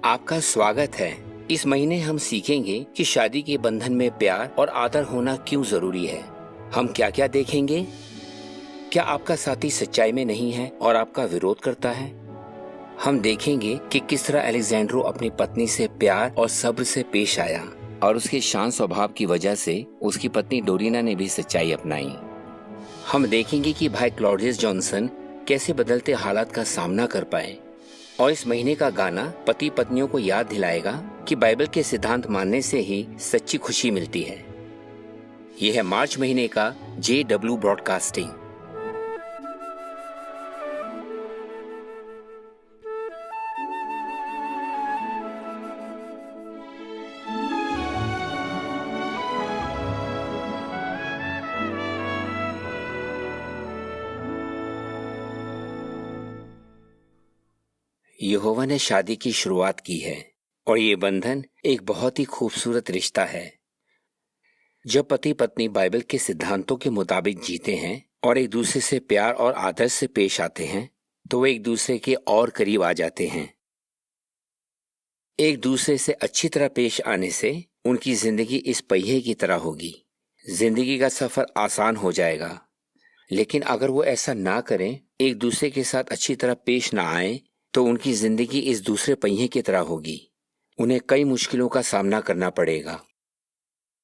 आपका स्वागत है। इस महीने हम सीखेंगे कि शादी के बंधन में प्यार और आदर होना क्यों जरूरी है। हम क्या क्या देखेंगे? क्या आपका साथी सच्चाई में नहीं है और आपका विरोध करता है? हम देखेंगे कि किस तरह अलेक्जेंड्रो अपनी पत्नी से प्यार और सब्र से पेश आया और उसके शांत स्वभाव की वजह से उसकी पत्नी डोरिना ने भी सच्चाई अपनाई। हम देखेंगे कि भाई क्लॉडियस जॉनसन कैसे बदलते हालात का सामना कर पाए। और इस महीने का गाना पति पत्नियों को याद दिलाएगा कि बाइबल के सिद्धांत मानने से ही सच्ची खुशी मिलती है। यह है मार्च महीने का JW ब्रॉडकास्टिंग। यहोवा ने शादी की शुरुआत की है और ये बंधन एक बहुत ही खूबसूरत रिश्ता है। जब पति पत्नी बाइबल के सिद्धांतों के मुताबिक जीते हैं और एक दूसरे से प्यार और आदर से पेश आते हैं तो वे एक दूसरे के और करीब आ जाते हैं। एक दूसरे से अच्छी तरह पेश आने से उनकी जिंदगी इस पहिए की तरह होगी। जिंदगी का सफर आसान हो जाएगा। लेकिन अगर वो ऐसा ना करें, एक दूसरे के साथ अच्छी तरह पेश ना आए, तो उनकी जिंदगी इस दूसरे पहिए की तरह होगी। उन्हें कई मुश्किलों का सामना करना पड़ेगा।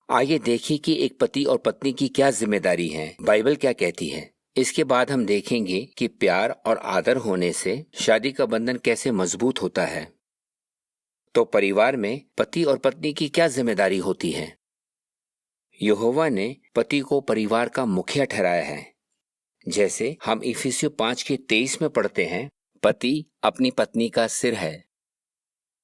आइए देखिए कि एक पति और पत्नी की क्या जिम्मेदारी है, बाइबल क्या कहती है। इसके बाद हम देखेंगे कि प्यार और आदर होने से शादी का बंधन कैसे मजबूत होता है। तो परिवार में पति और पत्नी की क्या जिम्मेदारी होती है? यहोवा ने पति को परिवार का मुखिया ठहराया है। जैसे हम इफिसियों 5:23 में पढ़ते हैं, पति अपनी पत्नी का सिर है।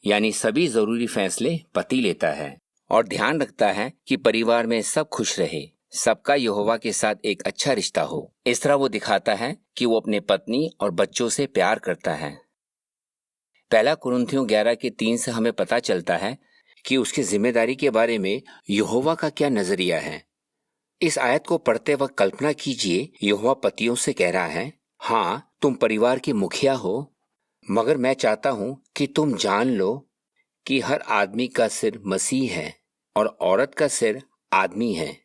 यानी सभी जरूरी फैसले पति लेता है और ध्यान रखता है कि परिवार में सब खुश रहे, सबका यहोवा के साथ एक अच्छा रिश्ता हो। इस तरह वो दिखाता है कि वो अपने पत्नी और बच्चों से प्यार करता है। पहला कुरिन्थियों 11:3 से हमें पता चलता है कि उसकी जिम्मेदारी के बारे में यहोवा का क्या नजरिया है। इस आयत को पढ़ते वक्त कल्पना कीजिए, यहोवा पतियों से कह रहा है, हाँ तुम परिवार के मुखिया हो, मगर मैं चाहता हूं कि तुम जान लो कि हर आदमी का सिर मसीह है और औरत का सिर आदमी है।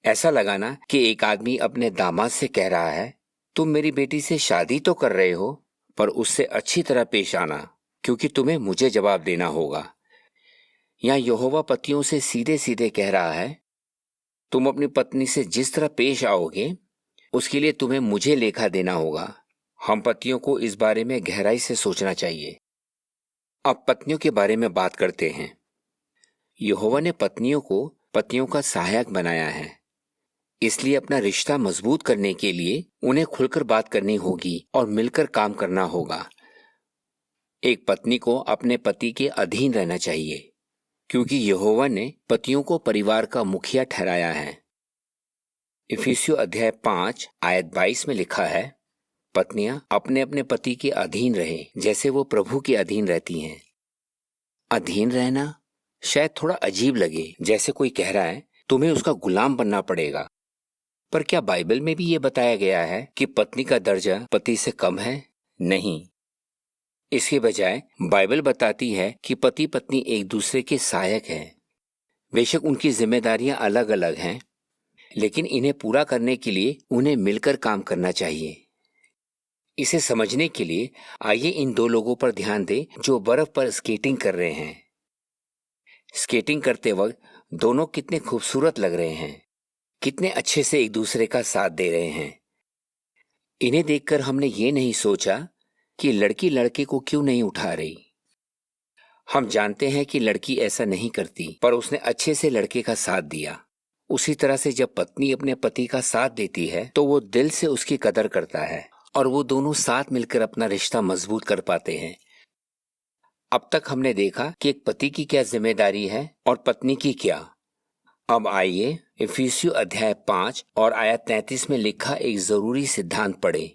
ऐसा लगाना कि एक आदमी अपने दामाद से कह रहा है, तुम मेरी बेटी से शादी तो कर रहे हो, पर उससे अच्छी तरह पेश आना, क्योंकि तुम्हें मुझे जवाब देना होगा। यहाँ यहोवा पतियों से सीधे सीधे कह रहा है, तुम अपनी पत्नी से जिस तरह पेश आओगे उसके लिए तुम्हें मुझे लेखा देना होगा। हम पतियों को इस बारे में गहराई से सोचना चाहिए। अब पत्नियों के बारे में बात करते हैं। यहोवा ने पत्नियों को पतियों का सहायक बनाया है, इसलिए अपना रिश्ता मजबूत करने के लिए उन्हें खुलकर बात करनी होगी और मिलकर काम करना होगा। एक पत्नी को अपने पति के अधीन रहना चाहिए, क्योंकि यहोवा ने पतियों को परिवार का मुखिया ठहराया है। इफिसियों 5:22 में लिखा है, पत्नियां अपने अपने पति के अधीन रहे जैसे वो प्रभु के अधीन रहती हैं। अधीन रहना शायद थोड़ा अजीब लगे, जैसे कोई कह रहा है तुम्हें उसका गुलाम बनना पड़ेगा। पर क्या बाइबल में भी ये बताया गया है कि पत्नी का दर्जा पति से कम है? नहीं। इसके बजाय बाइबल बताती है कि पति पत्नी एक दूसरे के सहायक हैं। बेशक उनकी जिम्मेदारियां अलग अलग हैं, लेकिन इन्हें पूरा करने के लिए उन्हें मिलकर काम करना चाहिए। इसे समझने के लिए आइए इन दो लोगों पर ध्यान दें जो बर्फ पर स्केटिंग कर रहे हैं। स्केटिंग करते वक्त दोनों कितने खूबसूरत लग रहे हैं, कितने अच्छे से एक दूसरे का साथ दे रहे हैं। इन्हें देखकर हमने ये नहीं सोचा कि लड़की लड़के को क्यों नहीं उठा रही। हम जानते हैं कि लड़की ऐसा नहीं करती, पर उसने अच्छे से लड़के का साथ दिया। उसी तरह से जब पत्नी अपने पति का साथ देती है तो वो दिल से उसकी कदर करता है और वो दोनों साथ मिलकर अपना रिश्ता मजबूत कर पाते हैं। अब तक हमने देखा कि एक पति की क्या जिम्मेदारी है और पत्नी की क्या। अब आइए इफिसियों 5 और आयत 33 में लिखा एक जरूरी सिद्धांत पढ़े।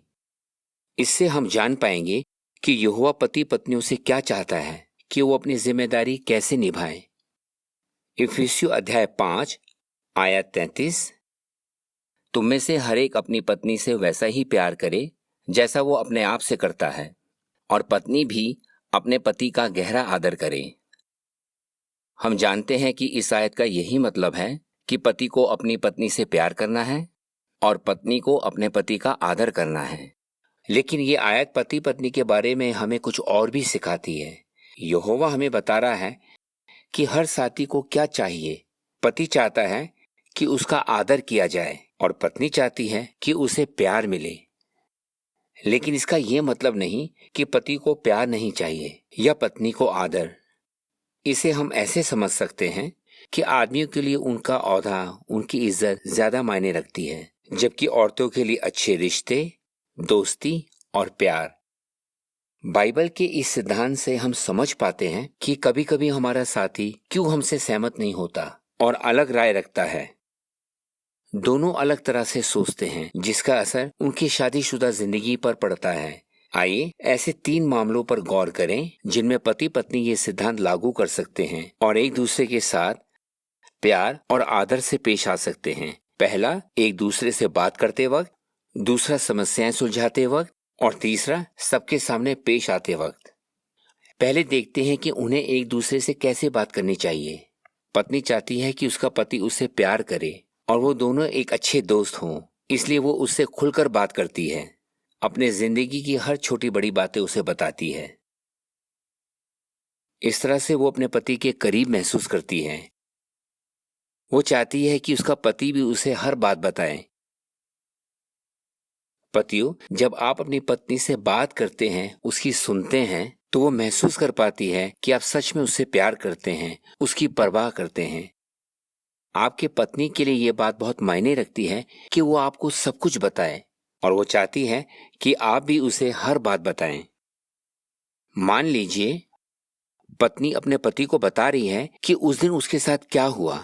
इससे हम जान पाएंगे कि यहोवा पति पत्नियों से क्या चाहता है कि वो अपनी जिम्मेदारी कैसे निभाएं। इफिसियों 5 आयत 33, तुम में से हर एक अपनी पत्नी से वैसा ही प्यार करे जैसा वो अपने आप से करता है, और पत्नी भी अपने पति का गहरा आदर करें। हम जानते हैं कि इस आयत का यही मतलब है कि पति को अपनी पत्नी से प्यार करना है और पत्नी को अपने पति का आदर करना है। लेकिन ये आयत पति पत्नी के बारे में हमें कुछ और भी सिखाती है। यहोवा हमें बता रहा है कि हर साथी को क्या चाहिए। पति चाहता है कि उसका आदर किया जाए और पत्नी चाहती है कि उसे प्यार मिले। लेकिन इसका यह मतलब नहीं कि पति को प्यार नहीं चाहिए या पत्नी को आदर। इसे हम ऐसे समझ सकते हैं कि आदमियों के लिए उनका औहदा, उनकी इज्जत ज्यादा मायने रखती है, जबकि औरतों के लिए अच्छे रिश्ते, दोस्ती और प्यार। बाइबल के इस सिद्धांत से हम समझ पाते हैं कि कभी कभी हमारा साथी क्यों हमसे सहमत नहीं होता और अलग राय रखता है। दोनों अलग तरह से सोचते हैं, जिसका असर उनकी शादीशुदा जिंदगी पर पड़ता है। आइए ऐसे 3 मामलों पर गौर करें जिनमें पति पत्नी ये सिद्धांत लागू कर सकते हैं और एक दूसरे के साथ प्यार और आदर से पेश आ सकते हैं। पहला, एक दूसरे से बात करते वक्त। दूसरा, समस्याएं सुलझाते वक्त। और तीसरा, सबके सामने पेश आते वक्त। पहले देखते हैं कि उन्हें एक दूसरे से कैसे बात करनी चाहिए। पत्नी चाहती है कि उसका पति उससे प्यार करे और वो दोनों एक अच्छे दोस्त हों, इसलिए वो उससे खुलकर बात करती है। अपने जिंदगी की हर छोटी बड़ी बातें उसे बताती है। इस तरह से वो अपने पति के करीब महसूस करती है। वो चाहती है कि उसका पति भी उसे हर बात बताए। पतियों, जब आप अपनी पत्नी से बात करते हैं, उसकी सुनते हैं, तो वो महसूस कर पाती है कि आप सच में उससे प्यार करते हैं, उसकी परवाह करते हैं। आपके पत्नी के लिए ये बात बहुत मायने रखती है कि वो आपको सब कुछ बताए और वो चाहती है कि आप भी उसे हर बात बताएं। मान लीजिए पत्नी अपने पति को बता रही है कि उस दिन उसके साथ क्या हुआ,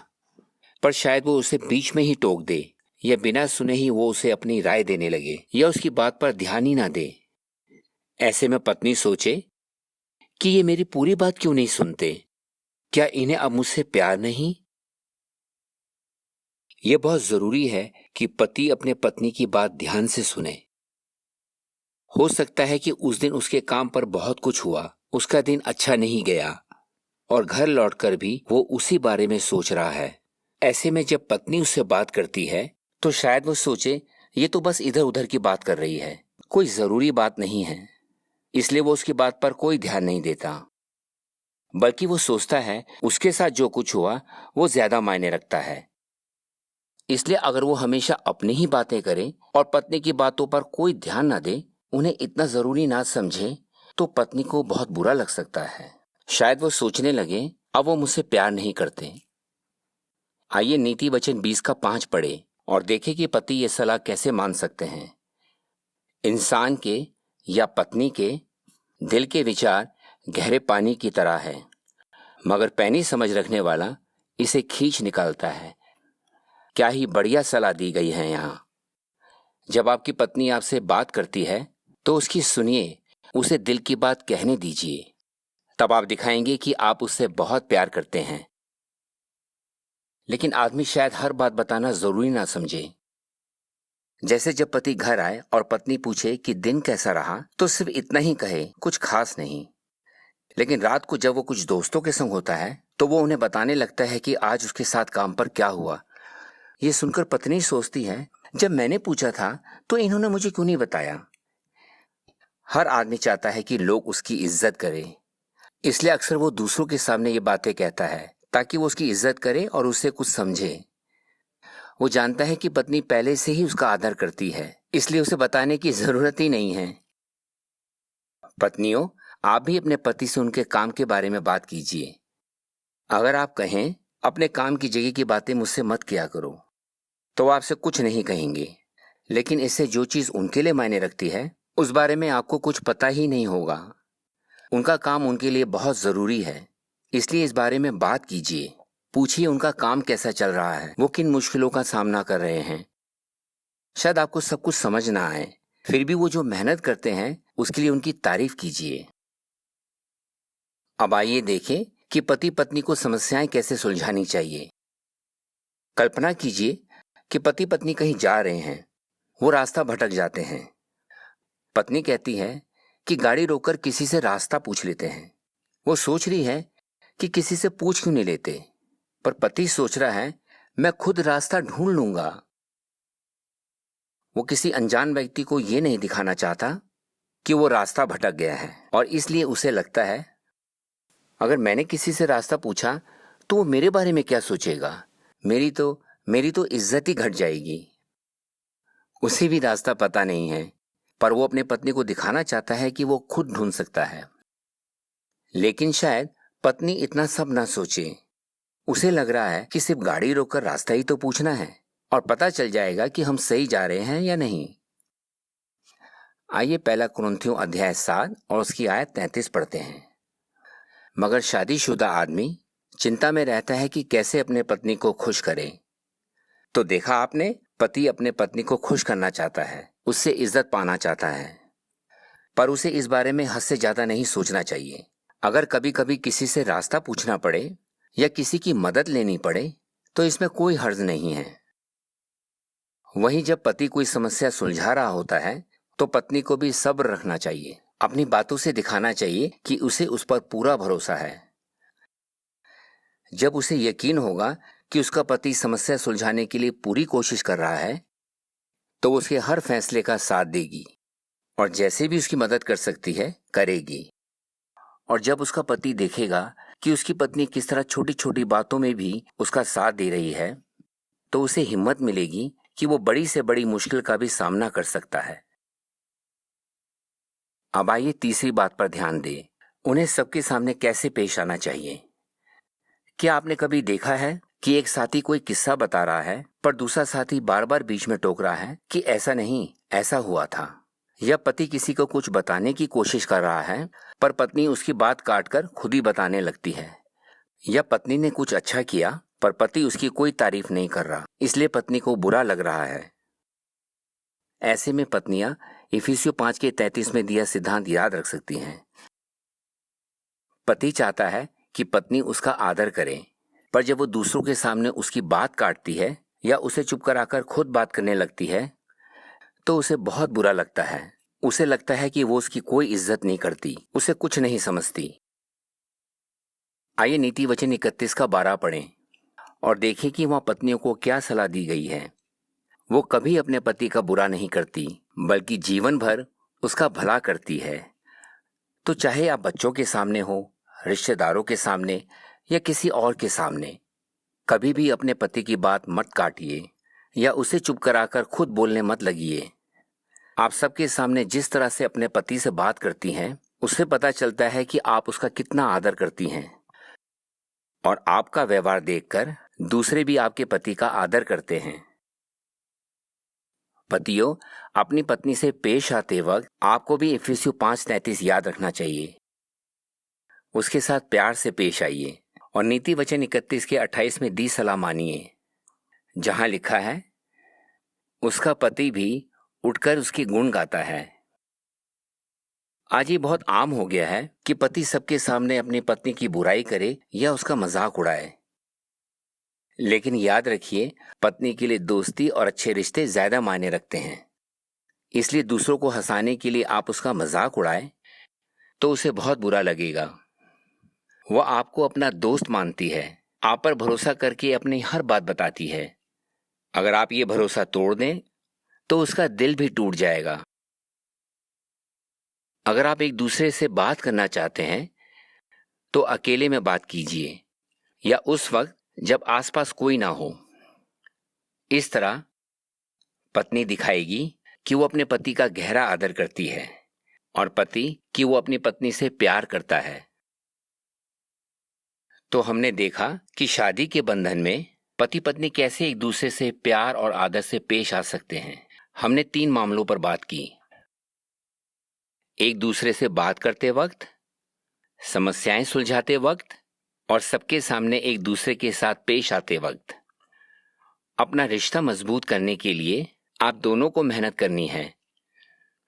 पर शायद वो उसे बीच में ही टोक दे या बिना सुने ही वो उसे अपनी राय देने लगे या उसकी बात पर ध्यान ही ना दे। ऐसे में पत्नी सोचे कि ये मेरी पूरी बात क्यों नहीं सुनते, क्या इन्हें अब मुझसे प्यार नहीं। ये बहुत जरूरी है कि पति अपने पत्नी की बात ध्यान से सुने। हो सकता है कि उस दिन उसके काम पर बहुत कुछ हुआ, उसका दिन अच्छा नहीं गया और घर लौटकर भी वो उसी बारे में सोच रहा है। ऐसे में जब पत्नी उससे बात करती है तो शायद वो सोचे ये तो बस इधर उधर की बात कर रही है, कोई जरूरी बात नहीं है, इसलिए वो उसकी बात पर कोई ध्यान नहीं देता। बल्कि वो सोचता है उसके साथ जो कुछ हुआ वो ज्यादा मायने रखता है। इसलिए अगर वो हमेशा अपनी ही बातें करे और पत्नी की बातों पर कोई ध्यान ना दे, उन्हें इतना जरूरी ना समझे, तो पत्नी को बहुत बुरा लग सकता है। शायद वो सोचने लगे अब वो मुझसे प्यार नहीं करते। आइए नीति वचन 20 का 5 पढ़े और देखें कि पति ये सलाह कैसे मान सकते हैं। इंसान के या पत्नी के दिल के विचार गहरे पानी की तरह है, मगर पैनी समझ रखने वाला इसे खींच निकालता है। क्या ही बढ़िया सलाह दी गई है यहाँ। जब आपकी पत्नी आपसे बात करती है तो उसकी सुनिए, उसे दिल की बात कहने दीजिए। तब आप दिखाएंगे कि आप उससे बहुत प्यार करते हैं। लेकिन आदमी शायद हर बात बताना जरूरी ना समझे। जैसे जब पति घर आए और पत्नी पूछे कि दिन कैसा रहा, तो सिर्फ इतना ही कहे, कुछ खास नहीं। लेकिन रात को जब वो कुछ दोस्तों के संग होता है तो वो उन्हें बताने लगता है कि आज उसके साथ काम पर क्या हुआ। ये सुनकर पत्नी सोचती है, जब मैंने पूछा था तो इन्होंने मुझे क्यों नहीं बताया। हर आदमी चाहता है कि लोग उसकी इज्जत करें, इसलिए अक्सर वो दूसरों के सामने ये बातें कहता है ताकि वो उसकी इज्जत करे और उससे कुछ समझे। वो जानता है कि पत्नी पहले से ही उसका आदर करती है, इसलिए उसे बताने की जरूरत ही नहीं है। पत्नियों, आप भी अपने पति से उनके काम के बारे में बात कीजिए। अगर आप कहें अपने काम की जगह की बातें मुझसे मत किया करो, तो वो आपसे कुछ नहीं कहेंगे। लेकिन इससे जो चीज उनके लिए मायने रखती है उस बारे में आपको कुछ पता ही नहीं होगा। उनका काम उनके लिए बहुत जरूरी है, इसलिए इस बारे में बात कीजिए। पूछिए उनका काम कैसा चल रहा है, वो किन मुश्किलों का सामना कर रहे हैं। शायद आपको सब कुछ समझ ना आए, फिर भी वो जो मेहनत करते हैं उसके लिए उनकी तारीफ कीजिए। अब आइए देखें कि पति पत्नी को समस्याएं कैसे सुलझानी चाहिए। कल्पना कीजिए कि पति पत्नी कहीं जा रहे हैं, वो रास्ता भटक जाते हैं। पत्नी कहती है कि गाड़ी रोककर किसी से रास्ता पूछ लेते हैं। वो सोच रही है कि किसी से पूछ क्यों नहीं लेते, पर पति सोच रहा है मैं खुद रास्ता ढूंढ लूंगा। वो किसी अनजान व्यक्ति को ये नहीं दिखाना चाहता कि वो रास्ता भटक गया है, और इसलिए उसे लगता है अगर मैंने किसी से रास्ता पूछा तो वो मेरे बारे में क्या सोचेगा, मेरी तो इज्जत ही घट जाएगी। उसे भी रास्ता पता नहीं है, पर वो अपने पत्नी को दिखाना चाहता है कि वो खुद ढूंढ सकता है। लेकिन शायद पत्नी इतना सब ना सोचे। उसे लग रहा है कि सिर्फ गाड़ी रोककर रास्ता ही तो पूछना है और पता चल जाएगा कि हम सही जा रहे हैं या नहीं। आइए पहला कुरिन्थियों अध्याय 7 और उसकी आयत 33 पढ़ते हैं। मगर शादीशुदा आदमी चिंता में रहता है कि कैसे अपने पत्नी को खुश करे। तो देखा आपने, पति अपने पत्नी को खुश करना चाहता है, उससे इज्जत पाना चाहता है, पर उसे इस बारे में हद से ज्यादा नहीं सोचना चाहिए। अगर कभी कभी किसी से रास्ता पूछना पड़े या किसी की मदद लेनी पड़े तो इसमें कोई हर्ज नहीं है। वहीं जब पति कोई समस्या सुलझा रहा होता है तो पत्नी को भी सब्र रखना चाहिए। अपनी बातों से दिखाना चाहिए कि उसे उस पर पूरा भरोसा है। जब उसे यकीन होगा कि उसका पति समस्या सुलझाने के लिए पूरी कोशिश कर रहा है तो उसके हर फैसले का साथ देगी और जैसे भी उसकी मदद कर सकती है करेगी। और जब उसका पति देखेगा कि उसकी पत्नी किस तरह छोटी छोटी बातों में भी उसका साथ दे रही है तो उसे हिम्मत मिलेगी कि वो बड़ी से बड़ी मुश्किल का भी सामना कर सकता है। अब आइए तीसरी बात पर ध्यान दें, उन्हें सबके सामने कैसे पेश आना चाहिए। क्या आपने कभी देखा है कि एक साथी कोई किस्सा बता रहा है पर दूसरा साथी बार बार बीच में टोक रहा है कि ऐसा नहीं, ऐसा हुआ था। या पति किसी को कुछ बताने की कोशिश कर रहा है पर पत्नी उसकी बात काटकर खुद ही बताने लगती है। या पत्नी ने कुछ अच्छा किया पर पति उसकी कोई तारीफ नहीं कर रहा, इसलिए पत्नी को बुरा लग रहा है। ऐसे में पत्नियां इफिसियों 5:33 में दिया सिद्धांत याद रख सकती हैं। पति चाहता है कि पत्नी उसका आदर करे, पर जब वो दूसरों के सामने उसकी बात काटती है या उसे चुप कराकर खुद बात करने लगती है तो उसे बहुत बुरा लगता है। उसे लगता है कि वो उसकी कोई इज्जत नहीं करती, उसे कुछ नहीं समझती। आइए नीति वचन 31 का 12 पढ़ें और देखें कि वहां पत्नियों को क्या सलाह दी गई है। वो कभी अपने पति का बुरा नहीं करती बल्कि जीवन भर उसका भला करती है। तो चाहे आप बच्चों के सामने हो, रिश्तेदारों के सामने या किसी और के सामने, कभी भी अपने पति की बात मत काटिए या उसे चुप कराकर खुद बोलने मत लगिए। आप सबके सामने जिस तरह से अपने पति से बात करती हैं उससे पता चलता है कि आप उसका कितना आदर करती हैं, और आपका व्यवहार देखकर दूसरे भी आपके पति का आदर करते हैं। पतियों, अपनी पत्नी से पेश आते वक्त आपको भी इफिसियों 5:33 याद रखना चाहिए। उसके साथ प्यार से पेश आइए और नीति वचन 31 के 28 में दी सलाह मानिए, जहां लिखा है उसका पति भी उठकर उसके गुण गाता है। आज ये बहुत आम हो गया है कि पति सबके सामने अपनी पत्नी की बुराई करे या उसका मजाक उड़ाए। लेकिन याद रखिए, पत्नी के लिए दोस्ती और अच्छे रिश्ते ज्यादा मायने रखते हैं। इसलिए दूसरों को हंसाने के लिए आप उसका मजाक उड़ाए तो उसे बहुत बुरा लगेगा। वह आपको अपना दोस्त मानती है, आप पर भरोसा करके अपनी हर बात बताती है। अगर आप ये भरोसा तोड़ दें तो उसका दिल भी टूट जाएगा। अगर आप एक दूसरे से बात करना चाहते हैं तो अकेले में बात कीजिए या उस वक्त जब आसपास कोई ना हो। इस तरह पत्नी दिखाएगी कि वो अपने पति का गहरा आदर करती है और पति कि वो अपनी पत्नी से प्यार करता है। तो हमने देखा कि शादी के बंधन में पति पत्नी कैसे एक दूसरे से प्यार और आदर से पेश आ सकते हैं। हमने 3 मामलों पर बात की। एक दूसरे से बात करते वक्त, समस्याएं सुलझाते वक्त और सबके सामने एक दूसरे के साथ पेश आते वक्त। अपना रिश्ता मजबूत करने के लिए आप दोनों को मेहनत करनी है।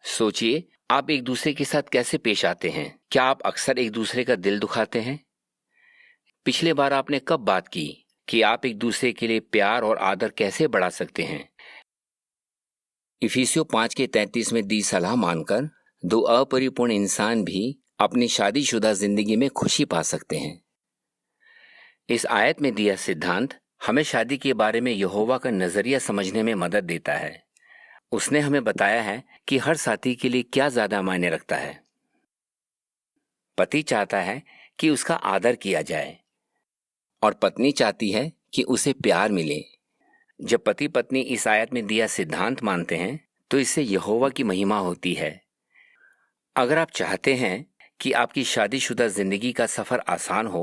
सोचिए, आप एक दूसरे के साथ कैसे पेश आते हैं। क्या आप अक्सर एक दूसरे का दिल दुखाते हैं? पिछले बार आपने कब बात की कि आप एक दूसरे के लिए प्यार और आदर कैसे बढ़ा सकते हैं? इफिसियों 5:33 में दी सलाह मानकर दो अपरिपूर्ण इंसान भी अपनी शादीशुदा जिंदगी में खुशी पा सकते हैं। इस आयत में दिया सिद्धांत हमें शादी के बारे में यहोवा का नजरिया समझने में मदद देता है। उसने हमें बताया है कि हर साथी के लिए क्या ज्यादा मायने रखता है। पति चाहता है कि उसका आदर किया जाए और पत्नी चाहती है कि उसे प्यार मिले। जब पति पत्नी इस आयत में दिया सिद्धांत मानते हैं तो इससे यहोवा की महिमा होती है। अगर आप चाहते हैं कि आपकी शादीशुदा जिंदगी का सफर आसान हो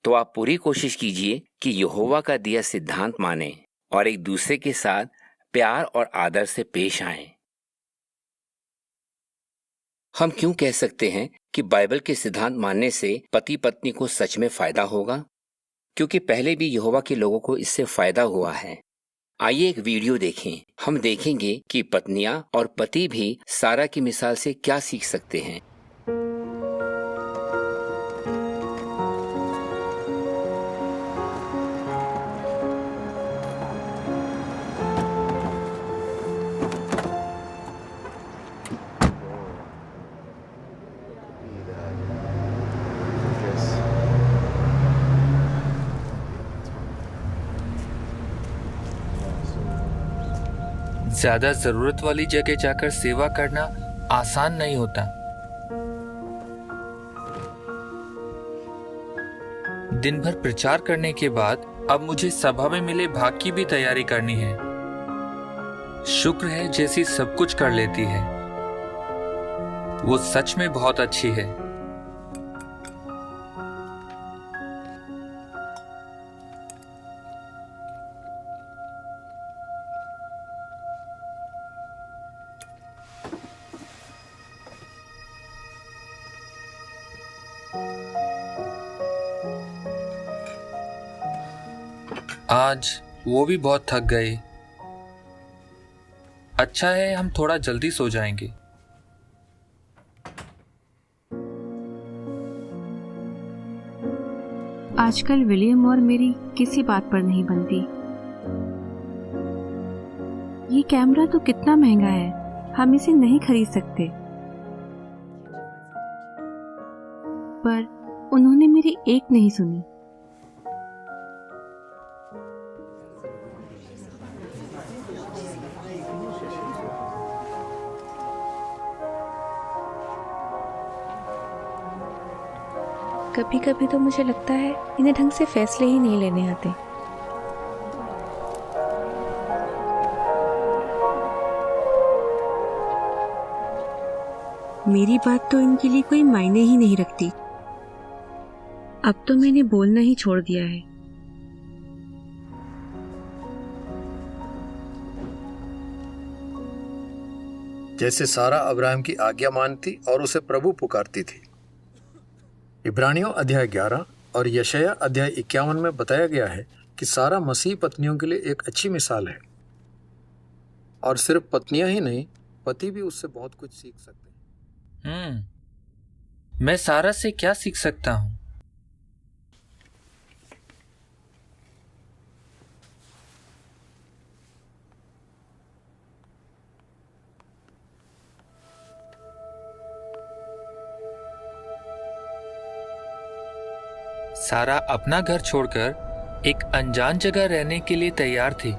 तो आप पूरी कोशिश कीजिए कि यहोवा का दिया सिद्धांत माने और एक दूसरे के साथ प्यार और आदर से पेश आएं। हम क्यों कह सकते हैं कि बाइबल के सिद्धांत मानने से पति पत्नी को सच में फायदा होगा? क्योंकि पहले भी यहोवा के लोगों को इससे फायदा हुआ है। आइए एक वीडियो देखें। हम देखेंगे कि पत्नियां और पति भी सारा की मिसाल से क्या सीख सकते हैं। ज्यादा जरूरत वाली जगह जाकर सेवा करना आसान नहीं होता। दिन भर प्रचार करने के बाद अब मुझे सभा में मिले भाग की भी तैयारी करनी है। शुक्र है जैसी सब कुछ कर लेती है। वो सच में बहुत अच्छी है। आज वो भी बहुत थक गए। अच्छा है हम थोड़ा जल्दी सो जाएंगे। आजकल विलियम और मेरी किसी बात पर नहीं बनती। ये कैमरा तो कितना महंगा है, हम इसे नहीं खरीद सकते। पर उन्होंने मेरी एक नहीं सुनी। कभी कभी तो मुझे लगता है इन्हें ढंग से फैसले ही नहीं लेने आते। मेरी बात तो इनके लिए कोई मायने ही नहीं रखती। अब तो मैंने बोलना ही छोड़ दिया है। जैसे सारा अब्राहम की आज्ञा मानती और उसे प्रभु पुकारती थी। इब्रानियों अध्याय 11 और यशायाह अध्याय 51 में बताया गया है कि सारा मसीह पत्नियों के लिए एक अच्छी मिसाल है। और सिर्फ पत्नियां ही नहीं, पति भी उससे बहुत कुछ सीख सकते हैं। मैं सारा से क्या सीख सकता हूँ? सारा अपना घर छोड़कर एक अनजान जगह रहने के लिए तैयार थी।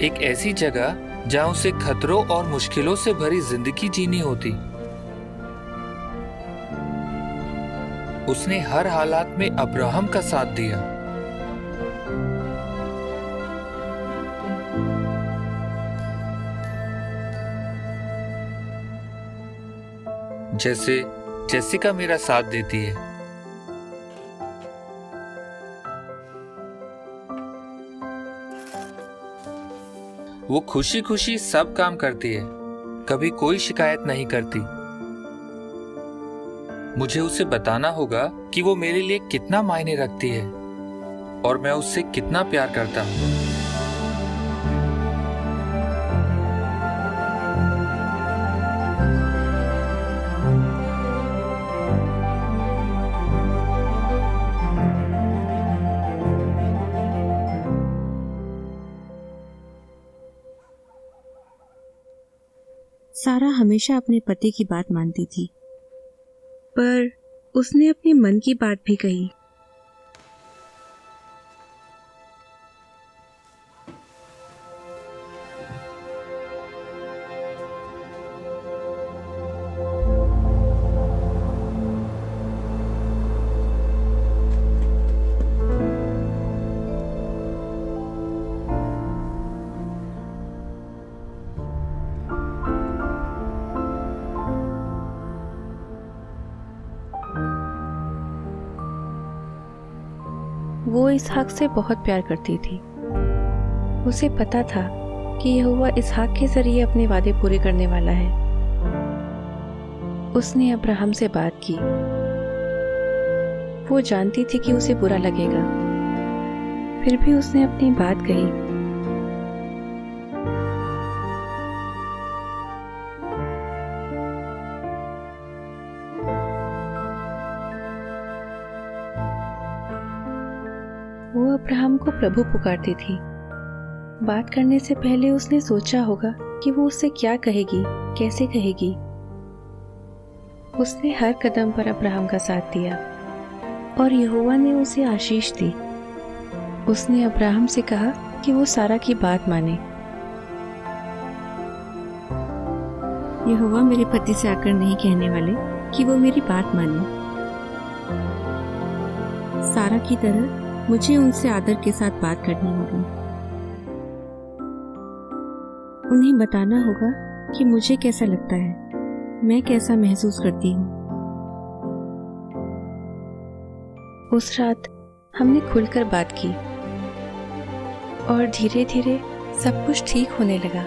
एक ऐसी जगह जहां उसे खतरों और मुश्किलों से भरी जिंदगी जीनी होती। उसने हर हालात में अब्राहम का साथ दिया। जैसे जेसिका मेरा साथ देती है। वो खुशी खुशी सब काम करती है, कभी कोई शिकायत नहीं करती। मुझे उसे बताना होगा कि वो मेरे लिए कितना मायने रखती है और मैं उससे कितना प्यार करता हूँ। सारा हमेशा अपने पति की बात मानती थी, पर उसने अपने मन की बात भी कही। वो इसहाक से बहुत प्यार करती थी। उसे पता था कि यहोवा इसहाक के जरिए अपने वादे पूरे करने वाला है। उसने अब्राहम से बात की। वो जानती थी कि उसे बुरा लगेगा, फिर भी उसने अपनी बात कही। वो अब्राहम को प्रभु पुकारती थी। बात करने से पहले उसने सोचा होगा कि वो उससे क्या कहेगी, कैसे कहेगी। उसने हर कदम पर अब्राहम का साथ दिया और यहोवा ने उसे आशीष दी। उसने अब्राहम से कहा कि वो सारा की बात माने। यहोवा मेरे पति से आकर नहीं कहने वाले कि वो मेरी बात माने। सारा की तरह मुझे उनसे आदर के साथ बात करनी होगी। उन्हें बताना होगा कि मुझे कैसा लगता है, मैं कैसा महसूस करती हूँ। उस रात हमने खुलकर बात की और धीरे धीरे सब कुछ ठीक होने लगा।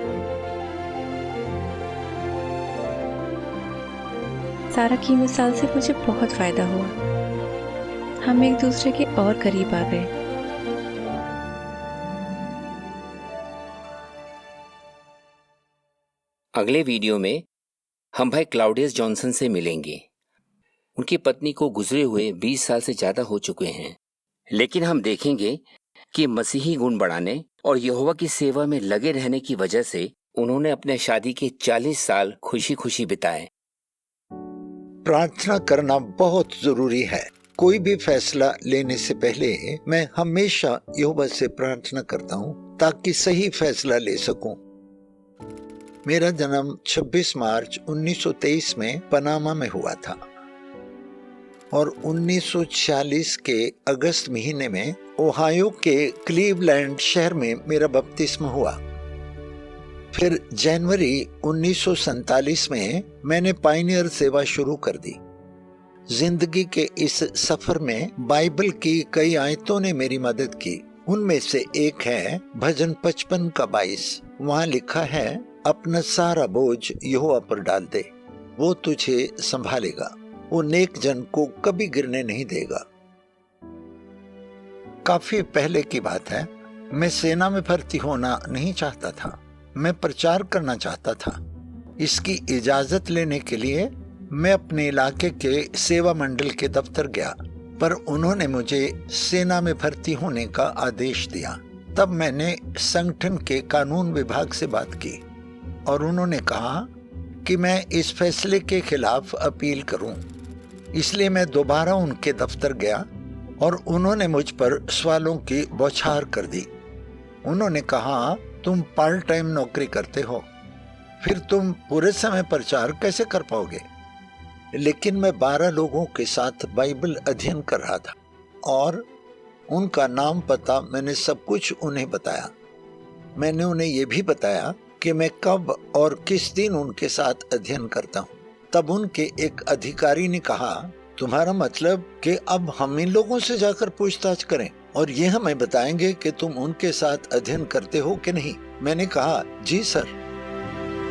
सारा की मिसाल से मुझे बहुत फायदा हुआ। हम एक दूसरे के और करीब आ गए। अगले वीडियो में हम भाई क्लाउडियस जॉनसन से मिलेंगे। उनकी पत्नी को गुजरे हुए 20 साल से ज्यादा हो चुके हैं, लेकिन हम देखेंगे कि मसीही गुण बढ़ाने और यहोवा की सेवा में लगे रहने की वजह से उन्होंने अपने शादी के 40 साल खुशी खुशी बिताए। प्रार्थना करना बहुत जरूरी है। कोई भी फैसला लेने से पहले मैं हमेशा यहोवा से प्रार्थना करता हूँ ताकि सही फैसला ले सकूं। मेरा जन्म 26 मार्च 1923 में पनामा में हुआ था और 1946 के अगस्त महीने में ओहायो के क्लीवलैंड शहर में मेरा बपतिस्मा हुआ। फिर जनवरी 1947 में मैंने पायनियर सेवा शुरू कर दी। जिंदगी के इस सफर में बाइबल की कई आयतों ने मेरी मदद की। उनमें से एक है भजन 55 का 22। वहाँ लिखा है, अपना सारा बोझ यहोवा पर डाल दे, वो तुझे संभालेगा, वो नेक जन को कभी गिरने नहीं देगा। काफी पहले की बात है। मैं सेना में भर्ती होना नहीं चाहता था, मैं प्रचार करना चाहता था। इसकी इजाजत लेने के लिए मैं अपने इलाके के सेवा मंडल के दफ्तर गया, पर उन्होंने मुझे सेना में भर्ती होने का आदेश दिया। तब मैंने संगठन के कानून विभाग से बात की और उन्होंने कहा कि मैं इस फैसले के खिलाफ अपील करूं। इसलिए मैं दोबारा उनके दफ्तर गया और उन्होंने मुझ पर सवालों की बौछार कर दी। उन्होंने कहा, तुम पार्ट टाइम नौकरी करते हो, फिर तुम पूरे समय प्रचार कैसे कर पाओगे? लेकिन मैं 12 लोगों के साथ बाइबल अध्ययन कर रहा था और उनका नाम पता मैंने सब कुछ उन्हें बताया। मैंने उन्हें यह भी बताया कि मैं कब और किस दिन उनके साथ अध्ययन करता हूँ। तब उनके एक अधिकारी ने कहा, तुम्हारा मतलब कि अब हम इन लोगों से जाकर पूछताछ करें और ये हमें बताएंगे कि तुम उनके साथ अध्ययन करते हो कि नहीं? मैंने कहा, जी सर।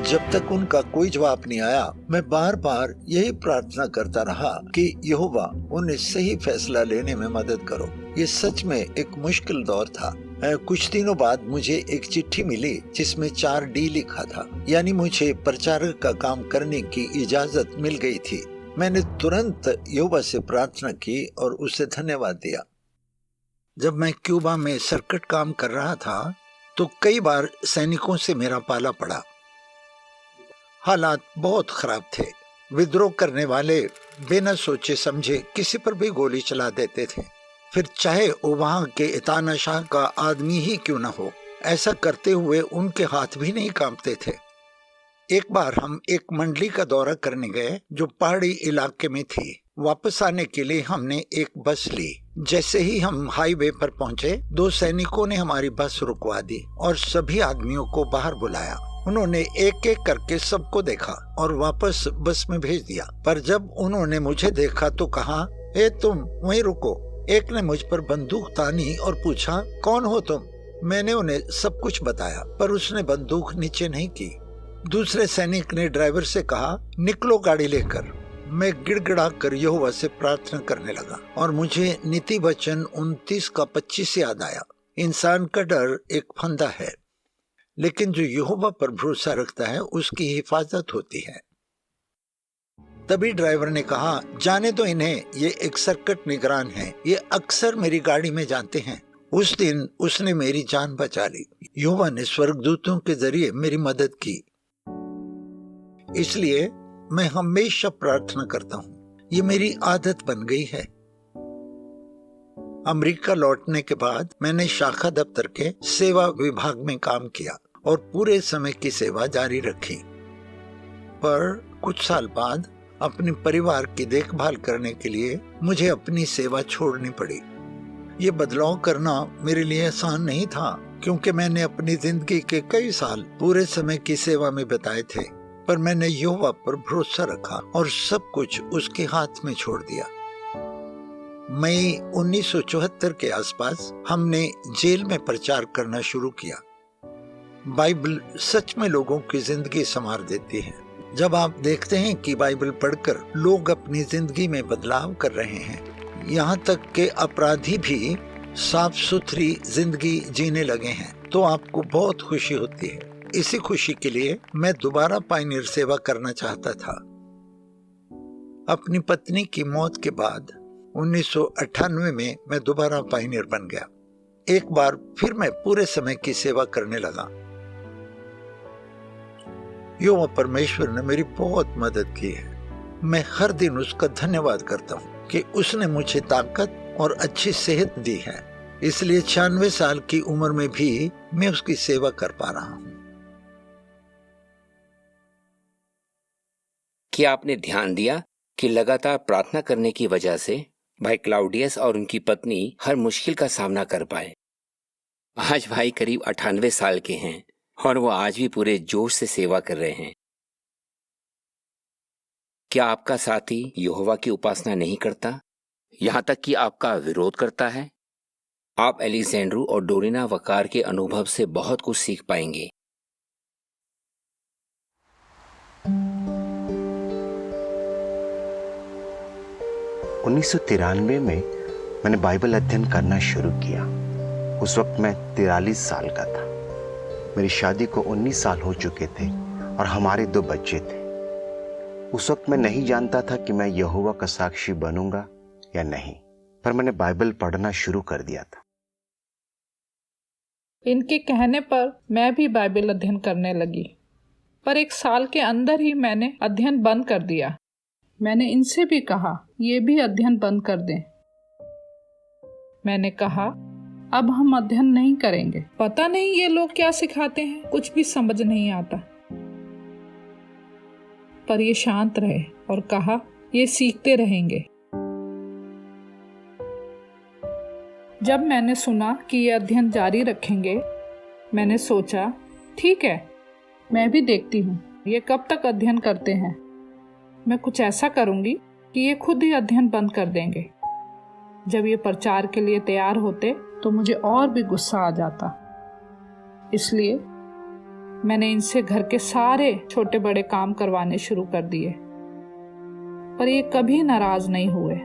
जब तक उनका कोई जवाब नहीं आया, मैं बार बार यही प्रार्थना करता रहा कि यहोवा उन्हें सही फैसला लेने में मदद करो। ये सच में एक मुश्किल दौर था। कुछ दिनों बाद मुझे एक चिट्ठी मिली जिसमें 4D लिखा था, यानी मुझे प्रचारक का काम करने की इजाजत मिल गई थी। मैंने तुरंत यहोवा से प्रार्थना की और उसे धन्यवाद दिया। जब मैं क्यूबा में सर्किट काम कर रहा था तो कई बार सैनिकों से मेरा पाला पड़ा। हालात बहुत खराब थे। विद्रोह करने वाले बिना सोचे समझे किसी पर भी गोली चला देते थे, फिर चाहे वो वहाँ के तानाशाह का आदमी ही क्यों न हो। ऐसा करते हुए उनके हाथ भी नहीं कांपते थे। एक बार हम एक मंडली का दौरा करने गए जो पहाड़ी इलाके में थी। वापस आने के लिए हमने एक बस ली। जैसे ही हम हाईवे पर पहुंचे, 2 सैनिकों ने हमारी बस रुकवा दी और सभी आदमियों को बाहर बुलाया। उन्होंने एक एक करके सबको देखा और वापस बस में भेज दिया। पर जब उन्होंने मुझे देखा तो कहा, ए तुम वहीं रुको। एक ने मुझ पर बंदूक तानी और पूछा, कौन हो तुम? मैंने उन्हें सब कुछ बताया, पर उसने बंदूक नीचे नहीं की। दूसरे सैनिक ने ड्राइवर से कहा, निकलो गाड़ी लेकर। मैं गिड़गिड़ा कर यहोवा से प्रार्थना करने लगा और मुझे नीति वचन 29 का 25 याद आया। इंसान का डर एक फंदा है, लेकिन जो यहोवा पर भरोसा रखता है उसकी हिफाजत होती है। तभी ड्राइवर ने कहा, जाने दो इन्हें, ये एक सर्कट निगरान हैं, ये अक्सर मेरी गाड़ी में जाते हैं। उस दिन उसने मेरी जान बचा ली। यहोवा ने स्वर्गदूतों के जरिए मेरी मदद की, इसलिए मैं हमेशा प्रार्थना करता हूँ। ये मेरी आदत बन गई है। अमेरिका लौटने के बाद मैंने शाखा दफ्तर के सेवा विभाग में काम किया और पूरे समय की सेवा जारी रखी। पर कुछ साल बाद अपने परिवार की देखभाल करने के लिए मुझे अपनी सेवा छोड़नी पड़ी। ये बदलाव करना मेरे लिए आसान नहीं था, क्योंकि मैंने अपनी जिंदगी के कई साल पूरे समय की सेवा में बिताए थे। पर मैंने यहोवा पर भरोसा रखा और सब कुछ उसके हाथ में छोड़ दिया। मई 1974 के आसपास हमने जेल में प्रचार करना शुरू किया। बाइबल सच में लोगों की जिंदगी संवार देती है। जब आप देखते हैं कि बाइबल पढ़कर लोग अपनी जिंदगी में बदलाव कर रहे हैं, यहाँ तक के अपराधी भी साफ सुथरी जिंदगी जीने लगे हैं, तो आपको बहुत खुशी होती है। इसी खुशी के लिए मैं दोबारा पायनियर सेवा करना चाहता था। अपनी पत्नी की मौत के बाद 1998 में मैं दोबारा पायनियर बन गया। एक बार फिर मैं पूरे समय की सेवा करने लगा। यहोवा परमेश्वर ने मेरी बहुत मदद की है। मैं हर दिन उसका धन्यवाद करता हूँ कि उसने मुझे ताकत और अच्छी सेहत दी है। इसलिए 96 साल की उम्र में भी मैं उसकी सेवा कर पा रहा हूँ। क्या आपने ध्यान दिया कि लगातार प्रार्थना करने की वजह से भाई क्लाउडियस और उनकी पत्नी हर मुश्किल का सामना कर पाए? आज भाई करीब 98 साल के हैं और वो आज भी पूरे जोश से सेवा कर रहे हैं। क्या आपका साथी यहोवा की उपासना नहीं करता, यहाँ तक कि आपका विरोध करता है? आप एलेक्जेंड्रू और डोरिना वकार के अनुभव से बहुत कुछ सीख पाएंगे। उन्नीस 1993 में मैंने बाइबल अध्ययन करना शुरू किया। उस वक्त मैं 43 साल का था। मेरी शादी को 19 साल हो चुके थे और हमारे 2 बच्चे थे। उस वक्त मैं नहीं जानता था कि मैं यहोवा का साक्षी बनूंगा या नहीं, पर मैंने बाइबल पढ़ना शुरू कर दिया था। इनके कहने पर मैं भी बाइबल अध्ययन करने लगी, पर 1 साल के अंदर ही मैंने अध्ययन बंद कर दिया। मैंने इनसे भी कहा ये भी अध्ययन बंद कर दें। मैंने कहा अब हम अध्ययन नहीं करेंगे। पता नहीं ये लोग क्या सिखाते हैं, कुछ भी समझ नहीं आता। पर ये शांत रहे और कहा ये सीखते रहेंगे। जब मैंने सुना कि ये अध्ययन जारी रखेंगे, मैंने सोचा ठीक है, मैं भी देखती हूँ ये कब तक अध्ययन करते हैं। मैं कुछ ऐसा करूंगी कि ये खुद ही अध्ययन बंद कर देंगे। जब ये प्रचार के लिए तैयार होते तो मुझे और भी गुस्सा आ जाता। इसलिए मैंने इनसे घर के सारे छोटे बड़े काम करवाने शुरू कर दिए, पर ये कभी नाराज नहीं हुए।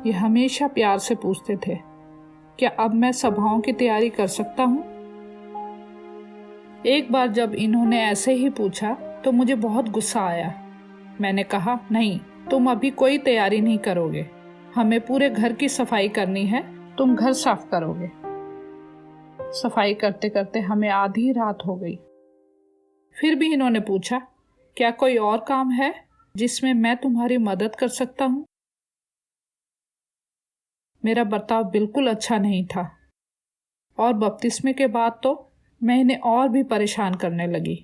ये हमेशा प्यार से पूछते थे, क्या अब मैं सभाओं की तैयारी कर सकता हूँ? एक बार जब इन्होंने ऐसे ही पूछा तो मुझे बहुत गुस्सा आया। मैंने कहा नहीं, तुम अभी कोई तैयारी नहीं करोगे, हमें पूरे घर की सफाई करनी है, तुम घर साफ करोगे। सफाई करते करते हमें आधी रात हो गई। फिर भी इन्होंने पूछा क्या कोई और काम है जिसमें मैं तुम्हारी मदद कर सकता हूँ? मेरा बर्ताव बिल्कुल अच्छा नहीं था और बपतिस्मे के बाद तो मैं इन्हें और भी परेशान करने लगी,